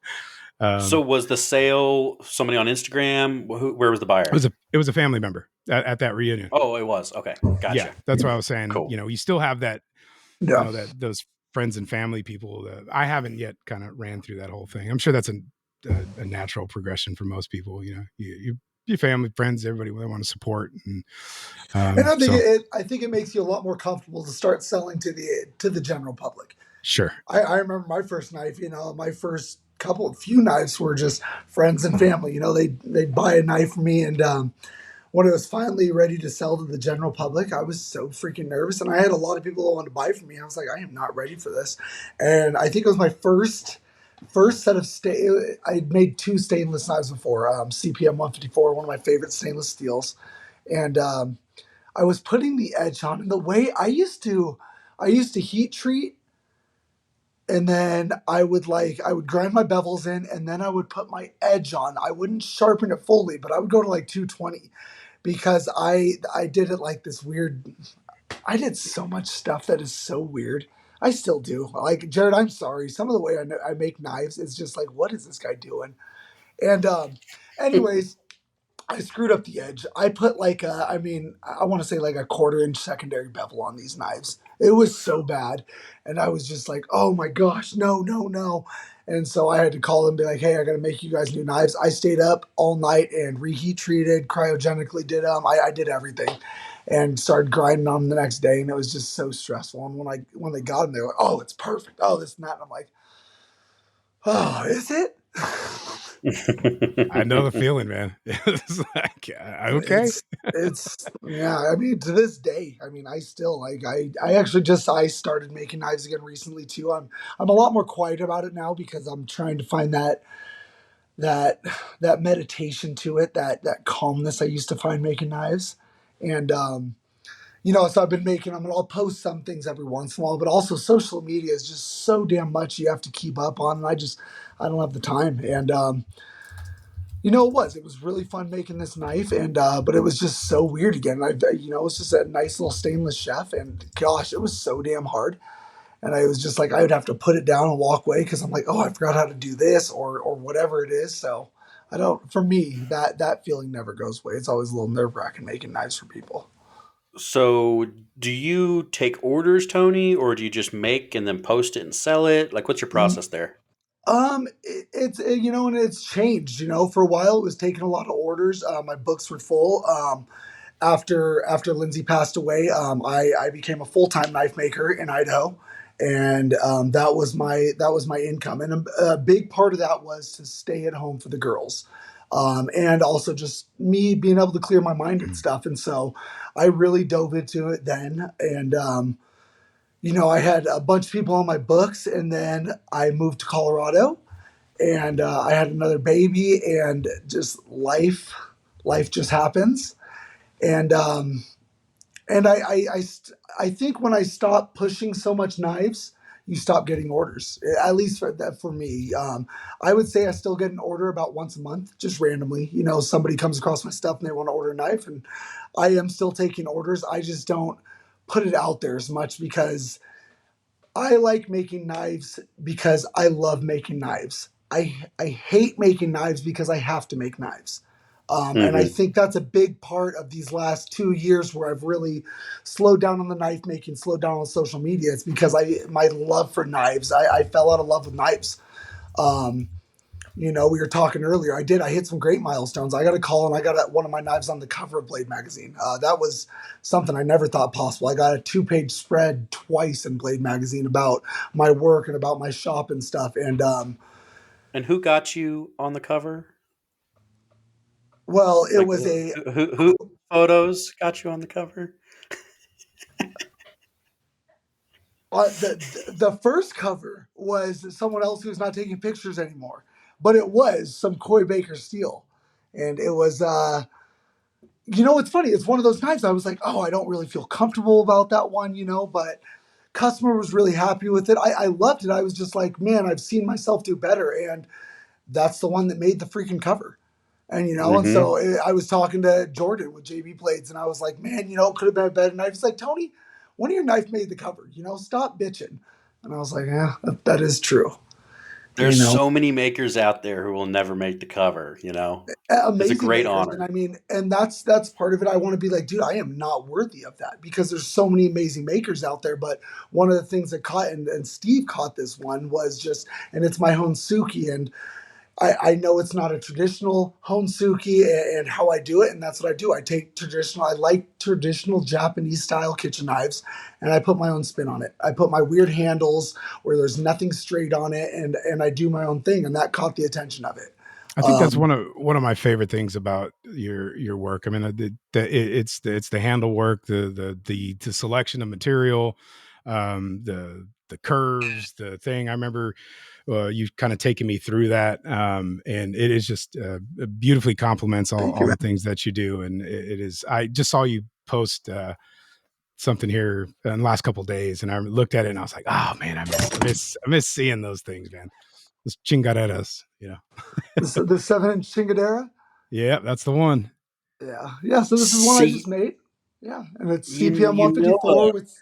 So was the sale somebody on Instagram? Where was the buyer? It was a family member at that reunion. Oh, it was. Okay. Gotcha. Yeah. That's what I was saying. Cool. You still have that, that those friends and family people that I haven't yet kind of ran through that whole thing. I'm sure that's a natural progression for most people. Your family, friends, everybody they want to support, and I think it makes you a lot more comfortable to start selling to the general public. Sure. I remember my first knife. My first few knives were just friends and family. They'd buy a knife from me, and when it was finally ready to sell to the general public, I was so freaking nervous, and I had a lot of people that wanted to buy from me. I was like, I am not ready for this. And I think it was my first set of I'd made 2 stainless knives before, CPM 154, one of my favorite stainless steels, and I was putting the edge on, and the way I used to heat treat, and then I would grind my bevels in, and then I would put my edge on. I wouldn't sharpen it fully, but I would go to like 220, because I did it like this weird. I did so much stuff that is so weird. I still do. Like, Jerid, I'm sorry. Some of the way I make knives is just like, what is this guy doing? And anyways, I screwed up the edge. I put I want to say like a 1/4 inch secondary bevel on these knives. It was so bad. And I was just like, oh my gosh, no, no, no. And so I had to call them and be like, hey, I got to make you guys new knives. I stayed up all night and reheat treated, cryogenically did them. I did everything and started grinding on them the next day. And it was just so stressful. And when they got them, they were like, oh, it's perfect. Oh, this and that. And I'm like, oh, is it? I know the feeling, man. It's like, okay. It's yeah. I mean, to this day, I mean, I still I actually I started making knives again recently too. I'm a lot more quiet about it now because I'm trying to find that meditation to it, that calmness I used to find making knives. And so I'll post some things every once in a while, but also social media is just so damn much you have to keep up on, and I don't have the time. And it was really fun making this knife, and but it was just so weird again. It was just a nice little stainless chef, and gosh, it was so damn hard. And I was just like, I would have to put it down and walk away because I'm like, oh, I forgot how to do this or whatever it is. So for me, that feeling never goes away. It's always a little nerve-wracking making knives for people. So, do you take orders, Tony, or do you just make and then post it and sell it? Like, what's your process there? And it's changed. For a while, it was taking a lot of orders. My books were full. After Lindsay passed away, I became a full-time knife maker in Idaho, and that was my income. And a big part of that was to stay at home for the girls, and also just me being able to clear my mind and stuff. And so I really dove into it then, and I had a bunch of people on my books, and then I moved to Colorado, and I had another baby, and just life just happens. And I think when I stopped pushing so much knives, you stop getting orders. At least for me, I would say I still get an order about once a month, just randomly. Somebody comes across my stuff and they want to order a knife, and I am still taking orders. I just don't put it out there as much because I like making knives because I love making knives. I hate making knives because I have to make knives. And I think that's a big part of these last 2 years where I've really slowed down on the knife making, slowed down on social media. It's because my love for knives. I fell out of love with knives. We were talking earlier. I hit some great milestones. I got a call and I got one of my knives on the cover of Blade Magazine. That was something I never thought possible. I got a 2-page spread twice in Blade Magazine about my work and about my shop and stuff. And who got you on the cover? Well, it Like, was who photos got you on the cover? The first cover was someone else who's not taking pictures anymore, but it was some Coy Baker steel, and it was it's funny. It's one of those knives I was like, oh, I don't really feel comfortable about that one, but customer was really happy with it. I loved it. I was just like, man, I've seen myself do better, and that's the one that made the freaking cover. And, and so I was talking to Jordan with JB Blades, and I was like, man, it could have been a better knife. He's like, Tony, one of your knife made the cover, stop bitching. And I was like, yeah, that is true. There's so many makers out there who will never make the cover, Amazing it's a great makers. honor. And I mean, and that's part of it. I want to be like, dude, I am not worthy of that because there's so many amazing makers out there. But one of the things that caught, and Steve caught this one was just, and it's my Honsuki, and I know it's not a traditional Honsuki and how I do it, and that's what I do. I like traditional Japanese style kitchen knives, and I put my own spin on it. I put my weird handles where there's nothing straight on it, and I do my own thing, and that caught the attention of it. I think that's one of my favorite things about your work. I mean, it's the handle work, the selection of material, the curves, the thing. I remember you kind of taking me through that, and it is just beautifully complements all the things that you do. And it is. I just saw you post something here in the last couple of days, and I looked at it and I was like, oh man, I miss seeing those things, man. Those chingaderas, you know. the 7-inch chingadera. Yeah, that's the one. Yeah. So this is one I just made. Yeah, and it's CPM 154 with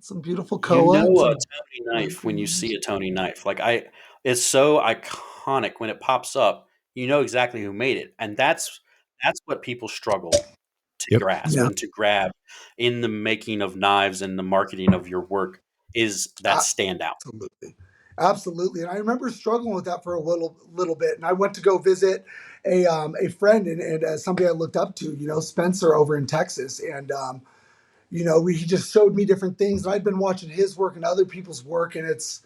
some beautiful koa. You know a Tony knife when you see a Tony knife. It's so iconic when it pops up. You know exactly who made it, and that's what people struggle to grasp and to grab in the making of knives and the marketing of your work is that standout. Absolutely. And I remember struggling with that for a little bit. And I went to go visit a friend and somebody I looked up to, Spencer over in Texas. And, he just showed me different things. And I'd been watching his work and other people's work. And it's,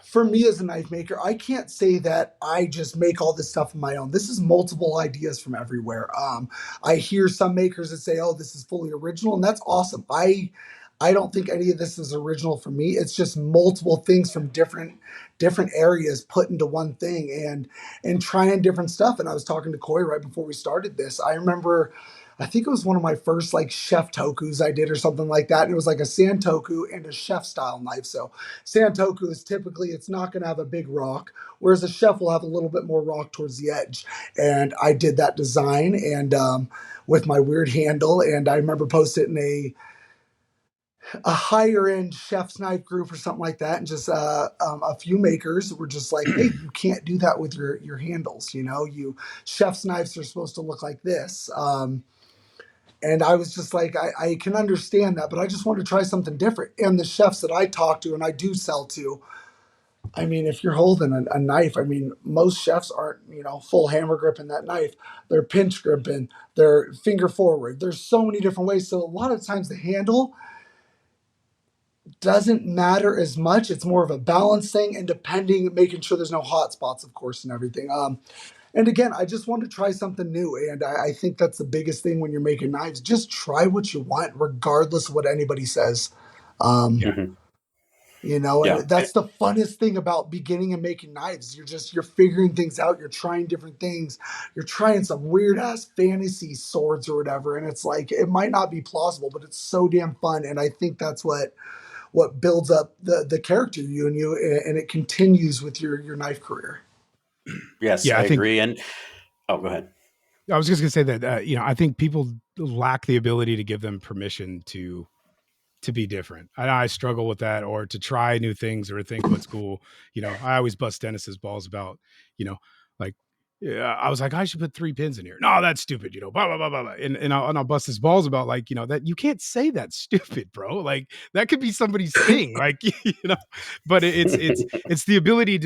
for me as a knife maker, I can't say that I just make all this stuff on my own. This is multiple ideas from everywhere. I hear some makers that say, "Oh, this is fully original," and that's awesome. I don't think any of this is original for me. It's just multiple things from different areas put into one thing and trying different stuff. And I was talking to Coy right before we started this. I remember, I think it was one of my first like chef tokus I did or something like that. And it was like a santoku and a chef style knife. So santoku is typically, it's not going to have a big rock, whereas a chef will have a little bit more rock towards the edge. And I did that design and with my weird handle. And I remember posting in a higher end chef's knife group or something like that, and just a few makers were just like, "Hey, you can't do that with your handles. You chef's knives are supposed to look like this." And I was just like, I can understand that, but I just want to try something different. And the chefs that I talk to and I do sell to, I mean, if you're holding a knife, I mean, most chefs aren't, full hammer gripping that knife. They're pinch gripping, they're finger forward. There's so many different ways. So a lot of times the handle doesn't matter as much. It's more of a balance thing and making sure there's no hot spots, of course, and everything. And again, I just want to try something new. And I think that's the biggest thing when you're making knives. Just try what you want, regardless of what anybody says. And that's the funnest thing about beginning and making knives. You're figuring things out. You're trying different things. You're trying some weird ass fantasy swords or whatever. And it's like, it might not be plausible, but it's so damn fun. And I think that's what builds up the character and it continues with your knife career. Yes, I agree. And go ahead. I was just gonna say that I think people lack the ability to give them permission to be different. I struggle with that, or to try new things, or to think what's cool. I always bust Dennis's balls about like. I was like, I should put 3 pins in here. No, that's stupid. Blah blah blah blah. Blah. And I'll bust his balls about that you can't say that's stupid, bro. Like that could be somebody's thing. Like but it's the ability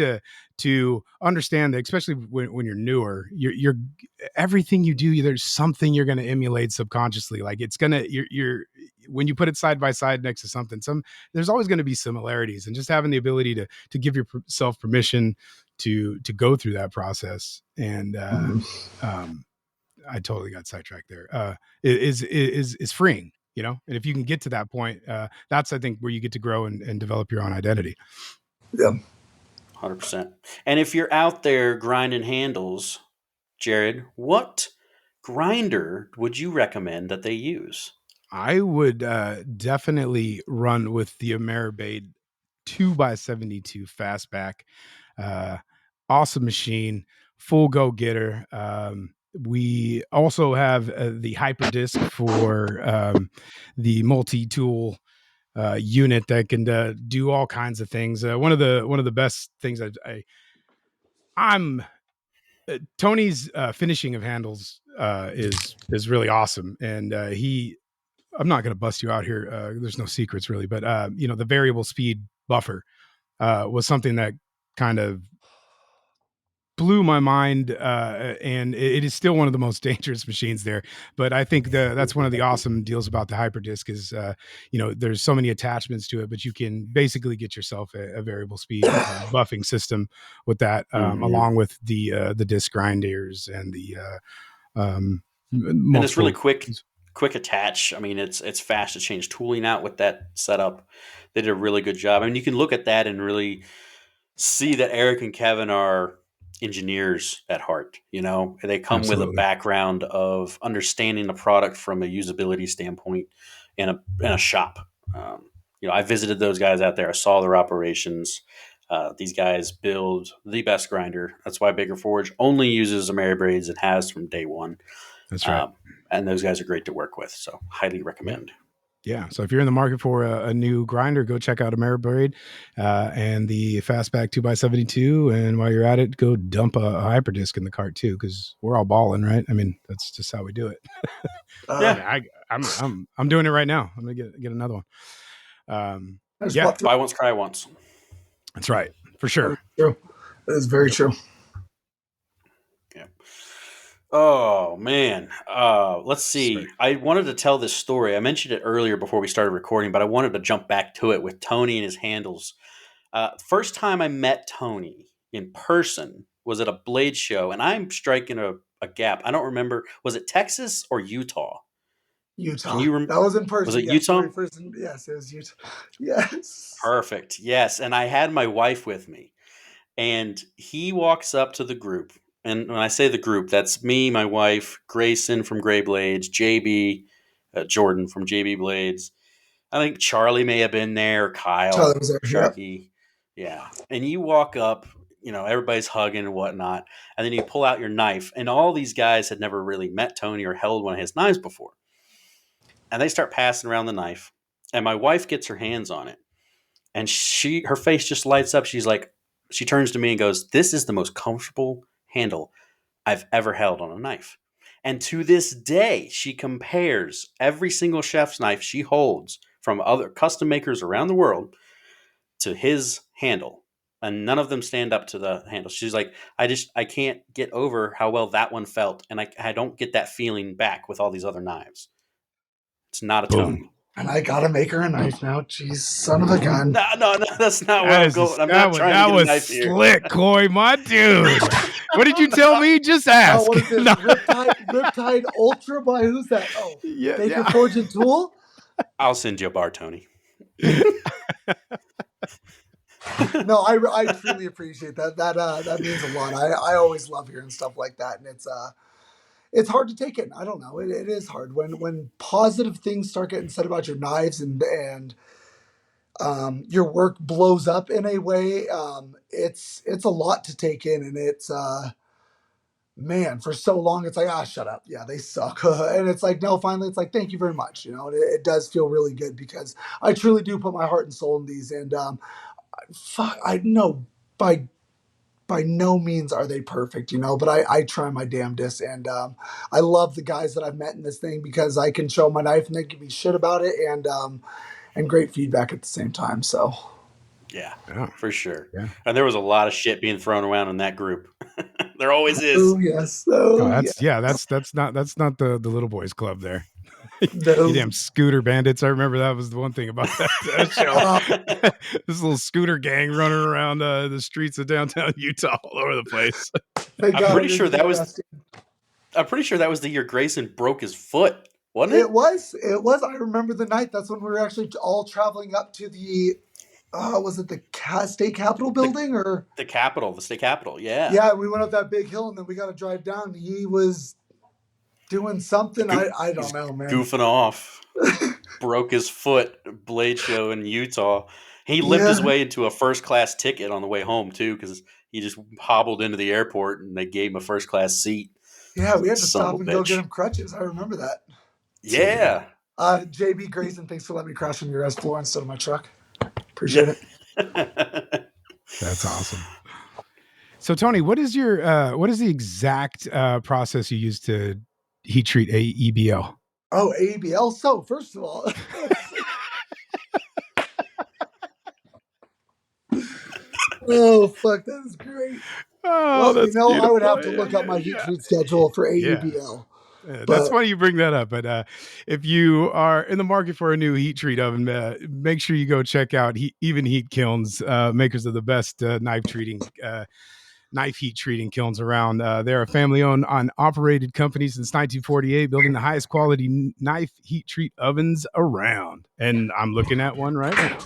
to understand that, especially when you're newer. You're everything you do. There's something you're going to emulate subconsciously. Like it's gonna you're when you put it side by side next to something. There's always going to be similarities, and just having the ability to give yourself permission to go through that process. And I totally got sidetracked there. Is freeing, and if you can get to that point, that's I think where you get to grow and develop your own identity. Yeah, 100%. And if you're out there grinding handles, Jerid, what grinder would you recommend that they use? I would definitely run with the Ameribade 2x72 fastback. Awesome machine, full go getter. We also have the hyper disc for the multi-tool unit that can do all kinds of things. One of the best things I'm Tony's finishing of handles is really awesome, and I'm not going to bust you out here. There's no secrets really, but the variable speed buffer was something that kind of blew my mind, and it is still one of the most dangerous machines there. But I think that's one of the awesome deals about the Hyperdisc is, there's so many attachments to it, but you can basically get yourself a variable speed buffing system with that, along with the disc grinders and the and it's really quick attach. I mean, it's fast to change tooling out with that setup. They did a really good job. I mean, you can look at that and really see that Eric and Kevin are engineers at heart. They come with a background of understanding the product from a usability standpoint in a shop. I visited those guys out there. I saw their operations. These guys build the best grinder. That's why Baker Forge only uses AmeriBraids and has from day one. That's right. And those guys are great to work with. So highly recommend. Yeah. So if you're in the market for a new grinder, go check out AmeriBraid and the Fastback 2x72. And while you're at it, go dump a Hyperdisc in the cart too, because we're all balling, right? I mean, that's just how we do it. I'm doing it right now. I'm gonna get another one. Buy once, cry once. That's right, for sure. True. That is very true. Yeah. Oh man. Let's see. Sorry. I wanted to tell this story. I mentioned it earlier before we started recording, but I wanted to jump back to it with Tony and his handles. First time I met Tony in person was at a blade show, and I'm striking a gap. I don't remember. Was it Texas or Utah? Utah. That was in person. Was it Utah? Yes, it was Utah. Yes. Perfect. Yes. And I had my wife with me, and he walks up to the group. And when I say the group, that's me, my wife, Grayson from Gray Blades, JB, Jordan from JB Blades. I think Charlie may have been there, Kyle, Charlie was there, Sharky. Yeah. And you walk up, everybody's hugging and whatnot. And then you pull out your knife. And all these guys had never really met Tony or held one of his knives before. And they start passing around the knife. And my wife gets her hands on it. And her face just lights up. She's like, she turns to me and goes, "This is the most comfortable handle I've ever held on a knife." And to this day, she compares every single chef's knife she holds from other custom makers around the world to his handle. And none of them stand up to the handle. She's like, I can't get over how well that one felt. And I don't get that feeling back with all these other knives. It's not a Tony. And I gotta make her a knife now. Jeez, son of a gun. No, that's not where I'm going. I'm not trying to get a knife here. That was slick, Coy, my dude. What did you tell me? Just ask. What is this? Riptide Ultra by who's that? Oh, Baker Forge and Tool? I'll send you a bar, Tony. No, I truly appreciate that. That means a lot. I always love hearing stuff like that, and it's hard to take in. I don't know. It is hard when positive things start getting said about your knives and your work blows up in a way. It's a lot to take in, and it's man, for so long it's like, shut up. Yeah, they suck. And it's like, no, finally it's like, thank you very much. It does feel really good because I truly do put my heart and soul in these. And I know by no means are they perfect, but I try my damnedest. And I love the guys that I've met in this thing because I can show my knife and they give me shit about it and great feedback at the same time. So yeah, for sure. Yeah. And there was a lot of shit being thrown around in that group. There always is. Oh yes. That's not the little boys club there. You damn scooter bandits. I remember that was the one thing about that show. This little scooter gang running around the streets of downtown Utah all over the place. I'm pretty sure that was the year Grayson broke his foot, wasn't it? It was. I remember the night. That's when we were actually all traveling up to the was it the state capitol building or the state capitol? Yeah. Yeah, we went up that big hill and then we got to drive down. He was doing something. I don't know, man. Goofing off. Broke his foot. Blade show in Utah. He limped his way into a first class ticket on the way home too, because he just hobbled into the airport and they gave him a first class seat. Yeah, we had to stop and go get him crutches. I remember that. Yeah. JB Grayson, thanks for letting me crash on your S4 instead of my truck. Appreciate it. That's awesome. So Tony, what is the exact process you use to heat treat AEBL? Oh, AEBL. So first of all, oh fuck, that is great. Oh, that's I would beautiful. have to look up my heat treat schedule for AEBL. That's funny you bring that up. But if you are in the market for a new heat treat oven, make sure you go check out Even Heat Kilns, makers of the best knife heat treating kilns around. They're a family-owned and operated company since 1948, building the highest quality knife heat treat ovens around. And I'm looking at one right now.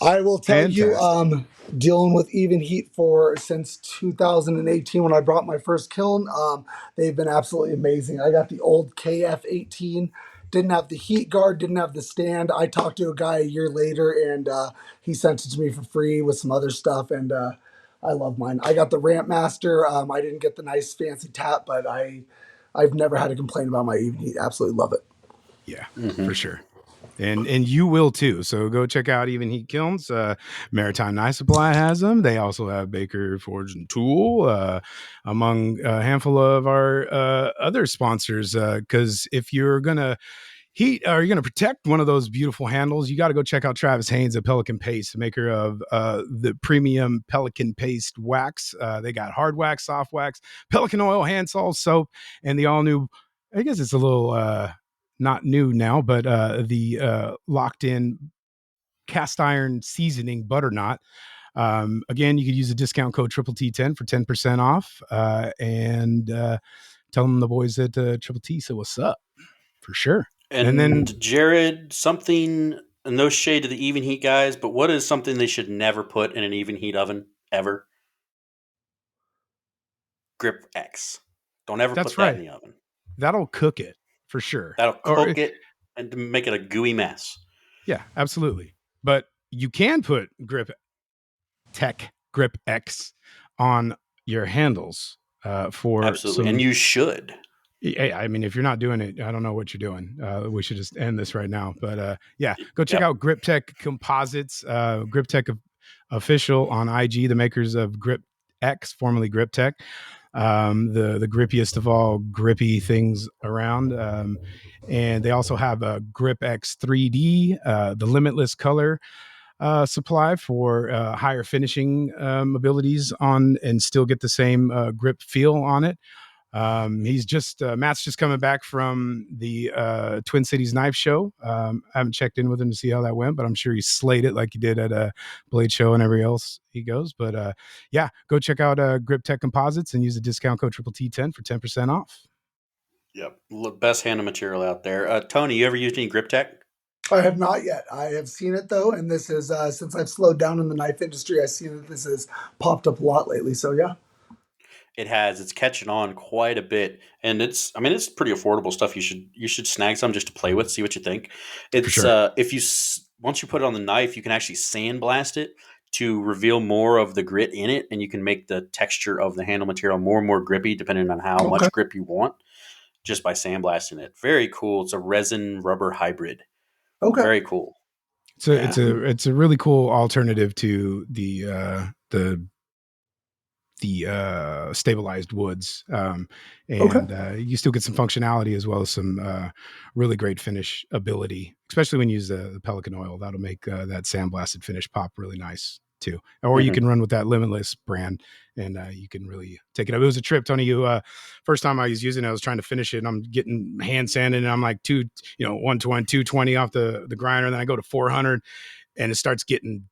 I will tell Fantastic. you, dealing with Even Heat since 2018 when I brought my first kiln, they've been absolutely amazing. I got the old KF18, didn't have the heat guard, didn't have the stand. I talked to a guy a year later, and he sent it to me for free with some other stuff, and I love mine. I got the Ramp Master. I didn't get the nice fancy tap, but I've never had a complaint about my Even Heat. Absolutely love it. Yeah, for sure. And you will too. So go check out Even Heat Kilns. Maritime Knife Supply has them. They also have Baker Forge and Tool, among a handful of our other sponsors. Because if you're gonna heat or you're gonna protect one of those beautiful handles, you got to go check out Travis Haynes at Pelican Paste, the maker of the premium Pelican Paste wax. They got hard wax, soft wax, Pelican oil, hand salt, soap, and the all new. I guess it's a little. Not new now, but the locked in cast iron seasoning butternut. Again, you could use the discount code Triple T10 for 10% off, and tell them the boys at Triple T said what's up for sure. And then Jerid, something, no shade to the Even Heat guys, but what is something they should never put in an Even Heat oven ever? Grip X. Don't ever put that in the oven. That'll cook it for sure. That'll cook it and make it a gooey mess. Yeah, absolutely. But you can put Grip X on your handles for absolutely, and you should. I mean, if you're not doing it, I don't know what you're doing. We should just end this right now. But yeah, go check out Grip Tech Composites, Grip Tech Official on IG, the makers of Grip X, formerly Grip Tech. The grippiest of all grippy things around. And they also have a Grip X 3D, the limitless color supply for higher finishing abilities on and still get the same grip feel on it. He's just Matt's just coming back from the Twin Cities Knife Show. I haven't checked in with him to see how that went, but I'm sure he slayed it like he did at a Blade Show and everywhere else he goes. But yeah, go check out Grip Tech Composites and use the discount code Triple T10 for 10% off. Yep, best handle material out there. Tony, you ever used any Grip Tech? I have not yet. I have seen it though, and this is since I've slowed down in the knife industry, I've seen that this has popped up a lot lately. So yeah. It's catching on quite a bit, and it's pretty affordable stuff. You should snag some just to play with, see what you think. It's sure. Once you put it on the knife, you can actually sandblast it to reveal more of the grit in it, and you can make the texture of the handle material more and more grippy depending on how much grip you want, just by sandblasting it. Very cool. It's a resin rubber hybrid. Okay, very cool. So it's a really cool alternative to the stabilized woods, and you still get some functionality as well as some really great finish ability, especially when you use the Pelican oil. That'll make that sandblasted finish pop really nice too. Or you can run with that Limitless brand, and you can really take it up. It was a trip, Tony. First time I was using it, I was trying to finish it, and I'm getting hand sanded, and I'm like 120, 220 off the grinder, and then I go to 400, and it starts getting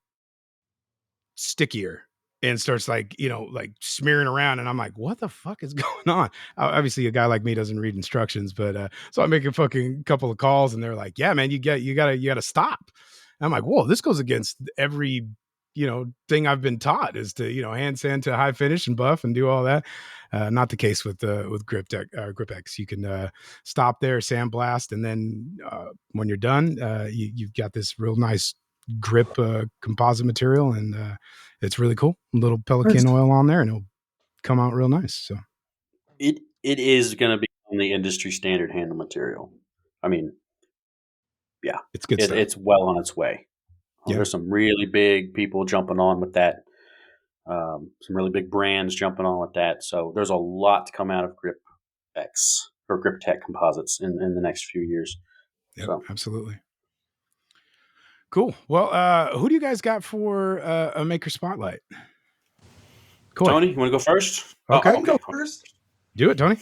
stickier and starts like smearing around, and I'm like, what the fuck is going on? Obviously a guy like me doesn't read instructions, but so I make a fucking couple of calls, and they're like, yeah man, you gotta stop. And I'm like, whoa, this goes against every thing I've been taught, is to hand sand to high finish and buff and do all that. Not the case with Grip Tech Grip X. You can stop there, sandblast, and then when you're done, you've got this real nice grip composite material, and it's really cool. A little Pelican oil on there, and it'll come out real nice. So it is going to become the industry standard handle material. I mean, yeah, it's good stuff. It's well on its way. There's some really big people jumping on with that. Some really big brands jumping on with that. So there's a lot to come out of Grip X or Grip Tech Composites in the next few years. Yep, so. Absolutely. Cool. Well, who do you guys got for a maker spotlight? Coy. Tony, you want to go first? Okay. I can go Okay. first. Do it, Tony.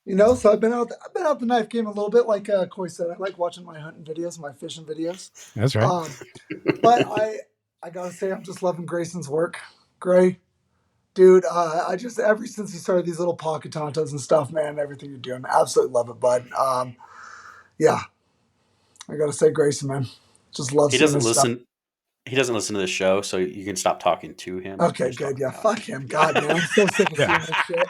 So I've been out the knife game a little bit, like Coy said. I like watching my hunting videos, my fishing videos. That's right. But I gotta say, I'm just loving Grayson's work. Gray, dude, I just ever since he started these little pocket tontos and stuff, man, everything you're doing, absolutely love it, bud. Yeah, I gotta say, Grayson, man, just love He seeing doesn't his stuff. listen. He doesn't listen to the show, so you can stop talking to him. Okay, Just good. talk Yeah, about fuck him. God, man, I'm so sick of Yeah. seeing this shit.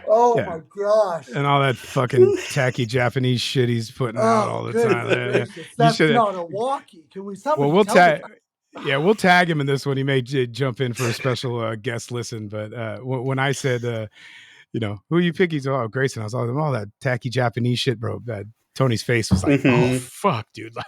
Oh Yeah. my gosh. And all that fucking tacky Japanese shit he's putting out all the time. Goodness Yeah. gracious. You That's should. not a walkie. Can Well, somebody we'll tell me? tag. Yeah, we'll tag him in this one. He may jump in for a special guest listen. But when I said, who you pick? He's Grayson. I was all that tacky Japanese shit, bro. Tony's face was like, oh fuck, dude! Like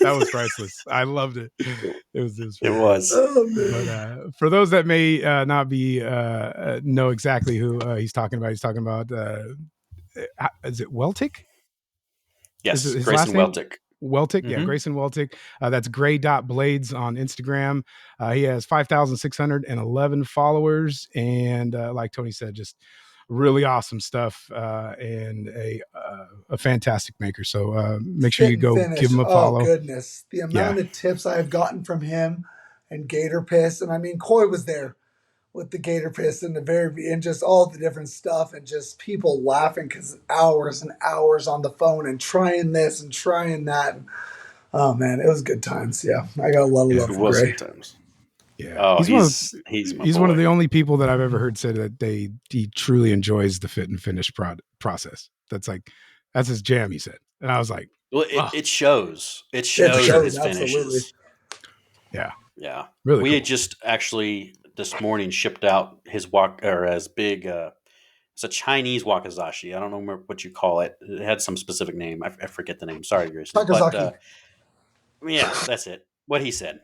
that was priceless. I loved it. It was. It was. Oh man. But for those that may not be know exactly who he's talking about, is it Weltic? Yes, Is his Grayson last name Weltic. Weltic? Yeah, Grayson Weltic. That's gray.blades on Instagram. He has 5,611 followers, and like Tony said, just really awesome stuff and a fantastic maker. So make sure you go give him a follow. Oh goodness, the amount of tips I've gotten from him and Gator Piss, and I mean Coy was there with the Gator Piss and and just all the different stuff, and just people laughing because hours and hours on the phone and trying this and trying that. Oh man, it was good times. Yeah, I got a lot of love It for was Gray. good times. Yeah, Oh, he's my one of boy. the only people that I've ever heard say that he truly enjoys the fit and finish process. That's his jam. He said, and I was like, Well, oh, it shows. It It shows in his absolutely. finishes. Yeah, Really. We had just actually this morning shipped out his as big. It's a Chinese wakizashi. I don't know what you call it. It had some specific name. I forget the name. Sorry, Grayson. Takazaki. But yeah, that's it. What he said.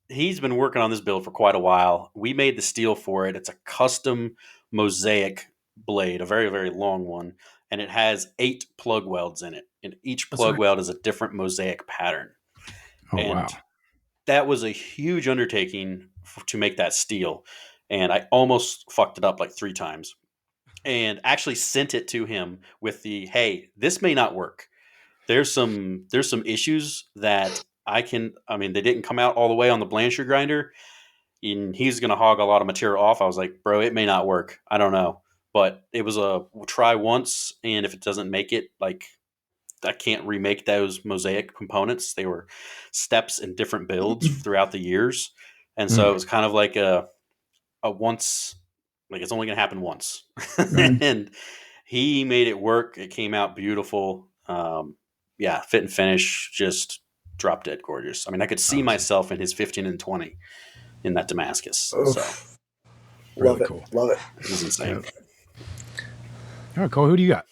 He's been working on this build for quite a while. We made the steel for it. It's a custom mosaic blade, a very, very long one, and it has 8 plug welds in it. And each plug weld is a different mosaic pattern. Oh, and wow. that was a huge undertaking to make that steel. And I almost fucked it up like 3 times. And actually sent it to him with hey, this may not work. There's some issues that they didn't come out all the way on the Blanchard grinder, and he's going to hog a lot of material off. I was like, bro, it may not work. I don't know. But it was we'll try once, and if it doesn't make it, like, I can't remake those mosaic components. They were steps in different builds throughout the years. And so it was kind of like a once, like it's only going to happen once. And he made it work. It came out beautiful. Fit and finish, just drop dead gorgeous. I mean, I could see myself in his 15 and 20 in that Damascus. Oof. So Really love it. cool. Love it. it was insane. All right, Cole, who do you got?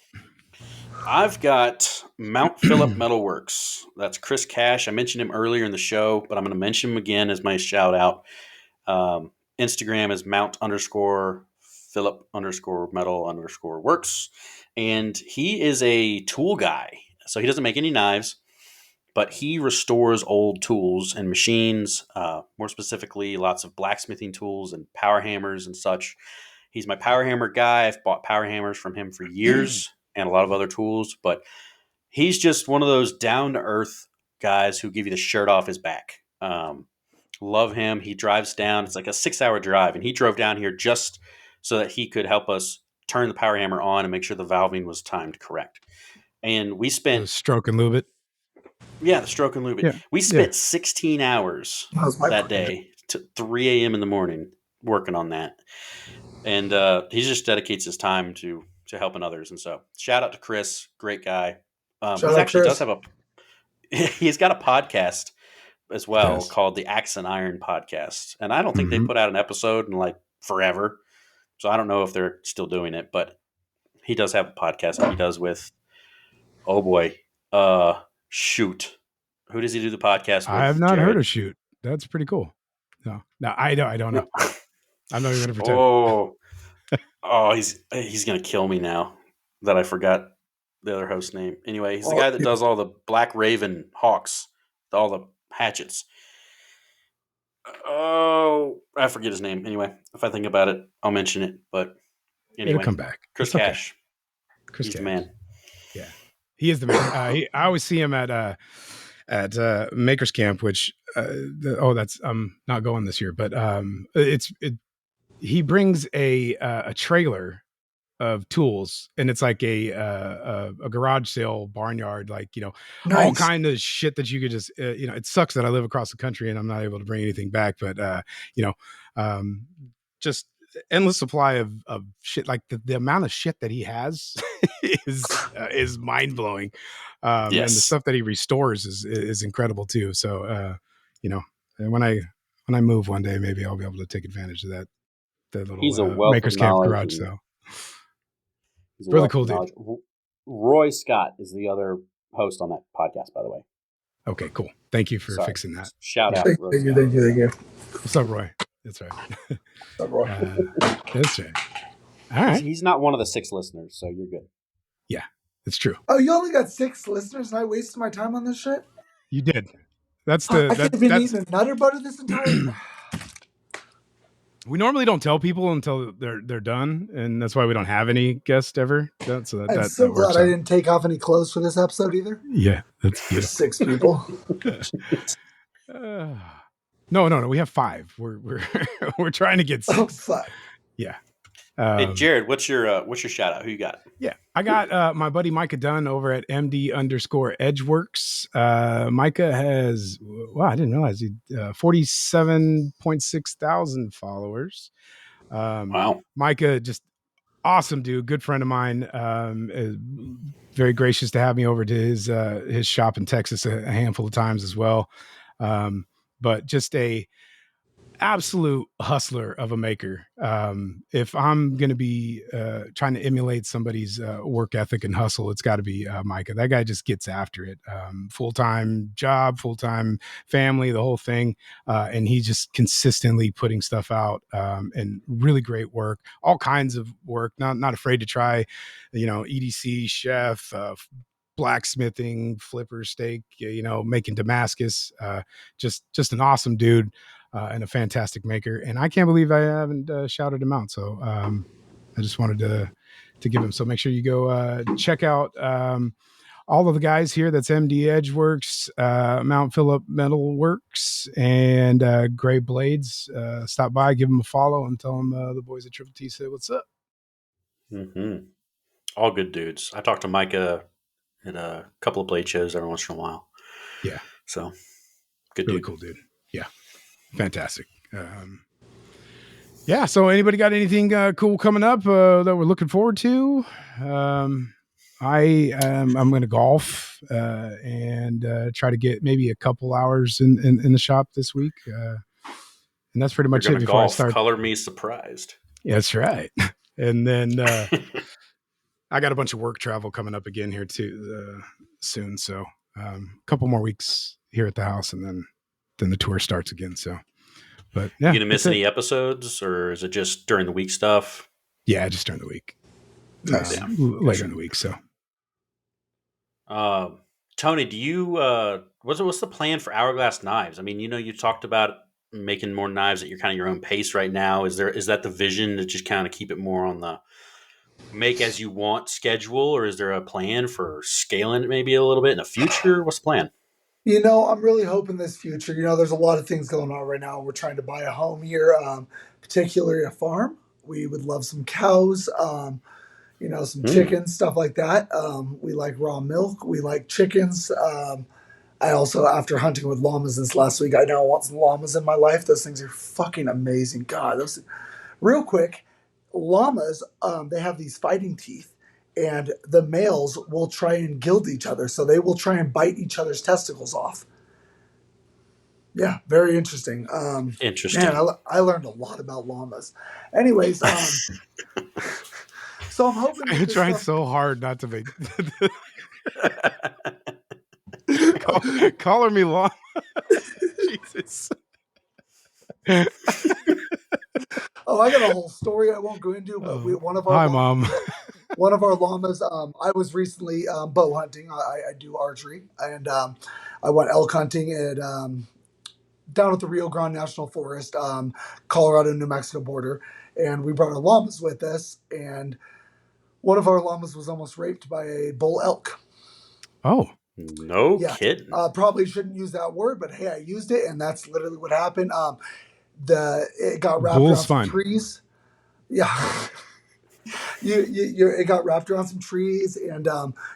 I've got Mount Phillip Metalworks. That's Chris Cash. I mentioned him earlier in the show, but I'm going to mention him again as my shout out. Instagram is Mount_Phillip_Metal_Works. And he is a tool guy. So he doesn't make any knives, but he restores old tools and machines, more specifically, lots of blacksmithing tools and power hammers and such. He's my power hammer guy. I've bought power hammers from him for years and a lot of other tools, but he's just one of those down-to-earth guys who give you the shirt off his back. Love him. He drives down. It's like a 6-hour drive, and he drove down here just so that he could help us turn the power hammer on and make sure the valving was timed correct. And we spent Stroke and lube it. Yeah, the stroke and lube it. Yeah. We spent 16 hours that day to 3 a.m. in the morning working on that. And he just dedicates his time to helping others. And so shout out to Chris, great guy. He actually does have he's got a podcast as well called the Axe and Iron Podcast. And I don't think they put out an episode in like forever. So I don't know if they're still doing it, but he does have a podcast that he does with, oh boy, Shoot. Who does he do the podcast with? I have not Jerid? heard of Shoot. That's pretty cool. No, I don't know. I'm not even going to pretend. He's going to kill me now that I forgot the other host's name. Anyway, he's the guy that does all the Black Raven hawks, all the hatchets. Oh, I forget his name. Anyway, if I think about it, I'll mention it. But anyway, it'll come back. Chris It's okay. Cash. Chris He's Cash. the man. Yeah, he is the man. I always see him at Makers Camp, which that's I'm not going this year, but he brings a trailer of tools, and it's like a garage sale barnyard, like all Nice. kind of shit that you could just it sucks that I live across the country and I'm not able to bring anything back, but just endless supply of shit. Like the amount of shit that he has is mind-blowing. And the stuff that he restores is incredible too. So and when I move one day, maybe I'll be able to take advantage of that little He's a wealth Makers of Camp knowledge. garage sale. He's a really cool dude. Roy Scott is the other host on that podcast, by the way. Okay, cool. Thank you for fixing that. Shout out. Thank you. What's up, Roy? That's right. What's up, Roy? That's right. All right. He's not one of the 6 listeners, so you're good. Yeah, it's true. Oh, you only got 6 listeners and I wasted my time on this shit? You did. That's I could have been eating a Nutter Butter this entire We normally don't tell people until they're done, and that's why we don't have any guests ever. I'm so glad I didn't take off any clothes for this episode either. Yeah, that's beautiful. 6 people. No. We have 5. We're trying to get 6. Oh, fuck. Yeah. Hey, Jerid, what's your shout out? Who you got? Yeah, I got my buddy Micah Dunn over at MD_Edgeworks. Micah has, I didn't realize he 47.6 thousand followers. Wow. Micah, just awesome dude, good friend of mine. Very gracious to have me over to his shop in Texas a handful of times as well. But just a absolute hustler of a maker. If I'm going to be trying to emulate somebody's work ethic and hustle, it's got to be Micah. That guy just gets after it. Full-time job, full-time family, the whole thing. And he's just consistently putting stuff out and really great work, all kinds of work, not afraid to try, EDC, chef, blacksmithing, flipper steak, making Damascus, just an awesome dude. And a fantastic maker, and I can't believe I haven't shouted him out. So I just wanted to give him. So make sure you go check out all of the guys here. That's MD Edgeworks, Mount Phillip Metal Works, and Gray Blades. Stop by, give them a follow, and tell them the boys at Triple T said what's up. Mm-hmm. All good dudes. I talked to Micah at a couple of blade shows every once in a while. Yeah. So good really dude. Cool dude. Yeah. Fantastic. So anybody got anything cool coming up that we're looking forward to? I'm going to golf and try to get maybe a couple hours in the shop this week. And that's pretty much it before golf, I start. Color me surprised. Yeah, that's right. And then I got a bunch of work travel coming up again here too soon. So a couple more weeks here at the house, and then the tour starts again. So, but yeah, you gonna miss any episodes, or is it just during the week stuff? Yeah, just during the week. Nice. Later in the week. So, Tony, do you what's the plan for Hourglass Knives? I mean, you talked about making more knives at your own pace right now. Is that the vision to just kind of keep it more on the make as you want schedule, or is there a plan for scaling it maybe a little bit in the future? What's the plan? I'm really hoping this future, there's a lot of things going on right now. We're trying to buy a home here, particularly a farm. We would love some cows, some chickens, stuff like that. We like raw milk. We like chickens. I also, after hunting with llamas this last week, I now want some llamas in my life. Those things are fucking amazing. God, real quick, llamas, they have these fighting teeth. And the males will try and gild each other. So they will try and bite each other's testicles off. Yeah, very interesting. Interesting. Man, I learned a lot about llamas. Anyways, so I'm hoping... I'm trying so hard not to make... Color me llama. Jesus. Oh, I got a whole story I won't go into, but Mom. One of our llamas, I was recently bow hunting. I do archery, and I went elk hunting at down at the Rio Grande National Forest, Colorado, New Mexico border. And we brought our llamas with us. And one of our llamas was almost raped by a bull elk. Oh. No kidding. Probably shouldn't use that word, but hey, I used it, and that's literally what happened. It got wrapped around some trees. Yeah. It got wrapped around some trees, and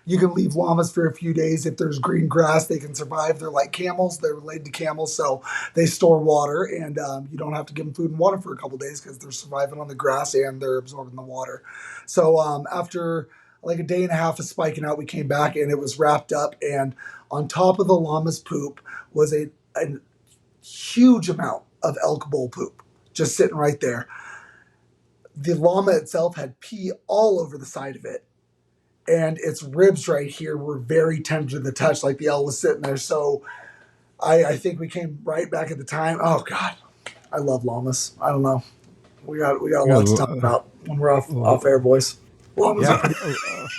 you can leave llamas for a few days. If there's green grass, they can survive. They're like camels. They're related to camels, so they store water, and you don't have to give them food and water for a couple days because they're surviving on the grass and they're absorbing the water. So after like a day and a half of spiking out, we came back and it was wrapped up, and on top of the llama's poop was a huge amount of elk bull poop just sitting right there. The llama itself had pee all over the side of it. And its ribs right here were very tender to the touch, like the L was sitting there. So I think we came right back at the time. Oh, God. I love llamas. I don't know. We got a lot to talk about when we're off air, boys. Llamas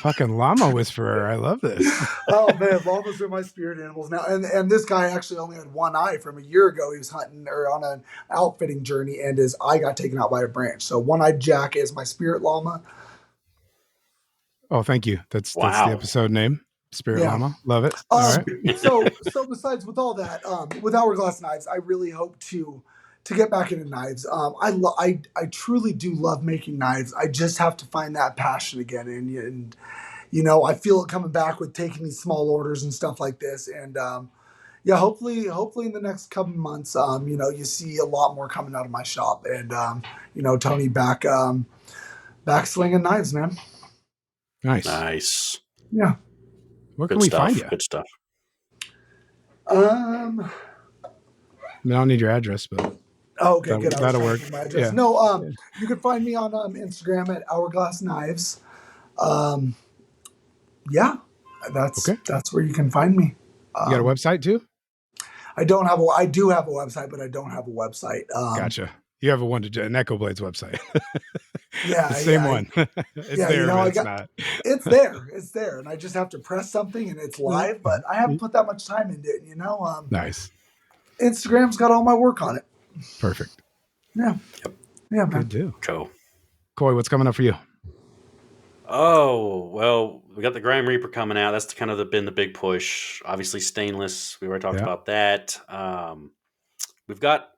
fucking llama whisperer. I love this. Oh, man. Llamas are my spirit animals now. And this guy actually only had one eye from a year ago. He was hunting or on an outfitting journey, and his eye got taken out by a branch. So One-Eyed Jack is my spirit llama. Oh, thank you. That's the episode name. Spirit Llama. Love it. All right. So besides with all that, with Hourglass Knives, I really hope to get back into knives. I truly do love making knives. I just have to find that passion again. And you know, I feel it coming back with taking these small orders and stuff like this. And hopefully in the next couple months, you know, you see a lot more coming out of my shop. And you know, Tony back slinging knives, man. Nice. Yeah. Where can we find you? Good stuff. I don't need your address, but okay, good. That'll work. Yeah. No, you can find me on Instagram at Hourglass Knives. That's where you can find me. You got a website too? I do have a website, but I don't have a website. Gotcha. You have an Echo Blades website. Yeah, the same one. It's there, you know, but it's not. It's there, and I just have to press something, and it's live. But I haven't put that much time into it. You know, nice. Instagram's got all my work on it. Perfect. Yeah. Yep. Yeah, man. Good too. Cool. Coy, what's coming up for you? Oh, well, we got the Grime Reaper coming out. That's been the big push. Obviously, stainless. We already talked about that. We've got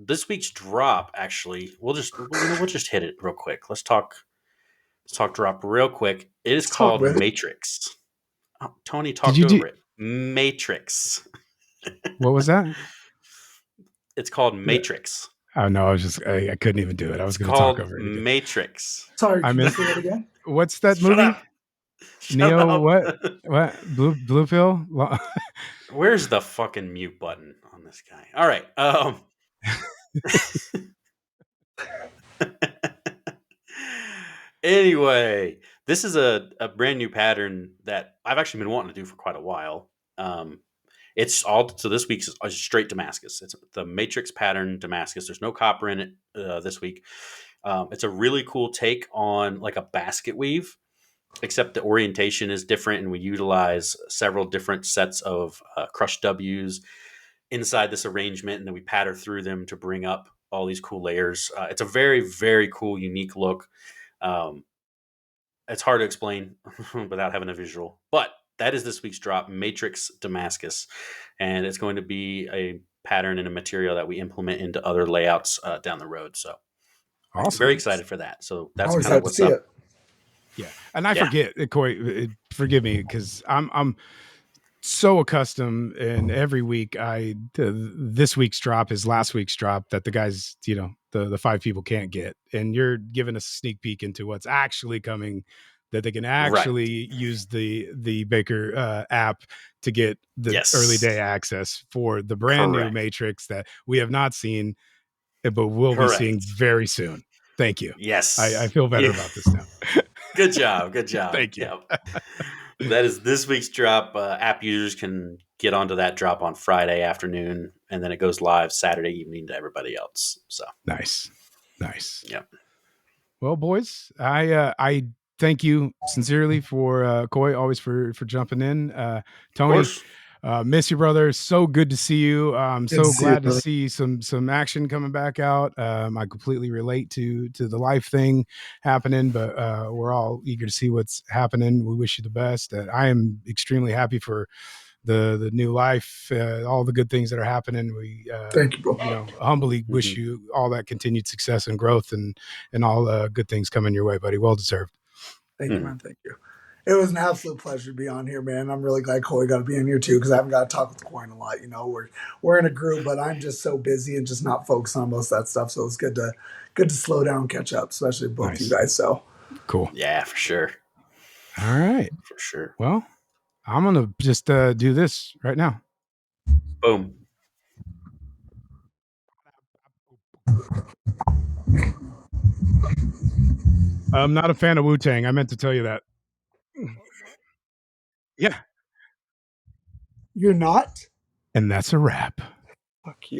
this week's drop. Actually, we'll just hit it real quick. Let's talk drop real quick. It is called Matrix. Oh, Tony talked over it. Matrix. What was that? It's called Matrix. Oh no, I couldn't even do it. I was going to talk over it. Matrix. Sorry, can you say that again? What's that movie? Neo, what? Blue pill? Where's the fucking mute button on this guy? All right. Anyway, this is a brand new pattern that I've actually been wanting to do for quite a while. So this week's is straight Damascus. It's the Matrix pattern Damascus. There's no copper in it this week. It's a really cool take on like a basket weave, except the orientation is different, and we utilize several different sets of crushed W's inside this arrangement, and then we pattern through them to bring up all these cool layers. It's a very, very cool, unique look. It's hard to explain without having a visual, but that is this week's drop, Matrix Damascus, and it's going to be a pattern and a material that we implement into other layouts down the road. So awesome. Very excited for that. So that's kind of what's up. Yeah. And I forget, Coy, forgive me, because I'm so accustomed, and every week this week's drop is last week's drop that the guys, you know, the 5 people can't get. And you're giving us a sneak peek into what's actually coming, that they can actually use the Baker app to get the early day access for the brand new Matrix that we have not seen, but we'll be seeing very soon. Thank you. Yes. I feel better about this now. Good job. Thank you. Yep. That is this week's drop. App users can get onto that drop on Friday afternoon, and then it goes live Saturday evening to everybody else. So nice. Yep. Well, boys, I thank you sincerely for Coy, always for jumping in. Tony, Miss you, brother. So good to see you. I'm so glad to brother. see some action coming back out. I completely relate to the life thing happening, but we're all eager to see what's happening. We wish you the best. I am extremely happy for the new life, all the good things that are happening. We Thank you, bro. Humbly wish you all that continued success and growth and all good things coming your way, buddy. Well deserved. Thank you, man. Thank you. It was an absolute pleasure to be on here, man. I'm really glad Corey got to be in here too, because I haven't got to talk with Coin a lot. We're in a group, but I'm just so busy and just not focused on most of that stuff. So it's good to slow down and catch up, especially with both you guys. So cool. Yeah, for sure. All right. For sure. Well, I'm gonna just do this right now. Boom. I'm not a fan of Wu-Tang. I meant to tell you that. Yeah. You're not? And that's a wrap. Fuck you.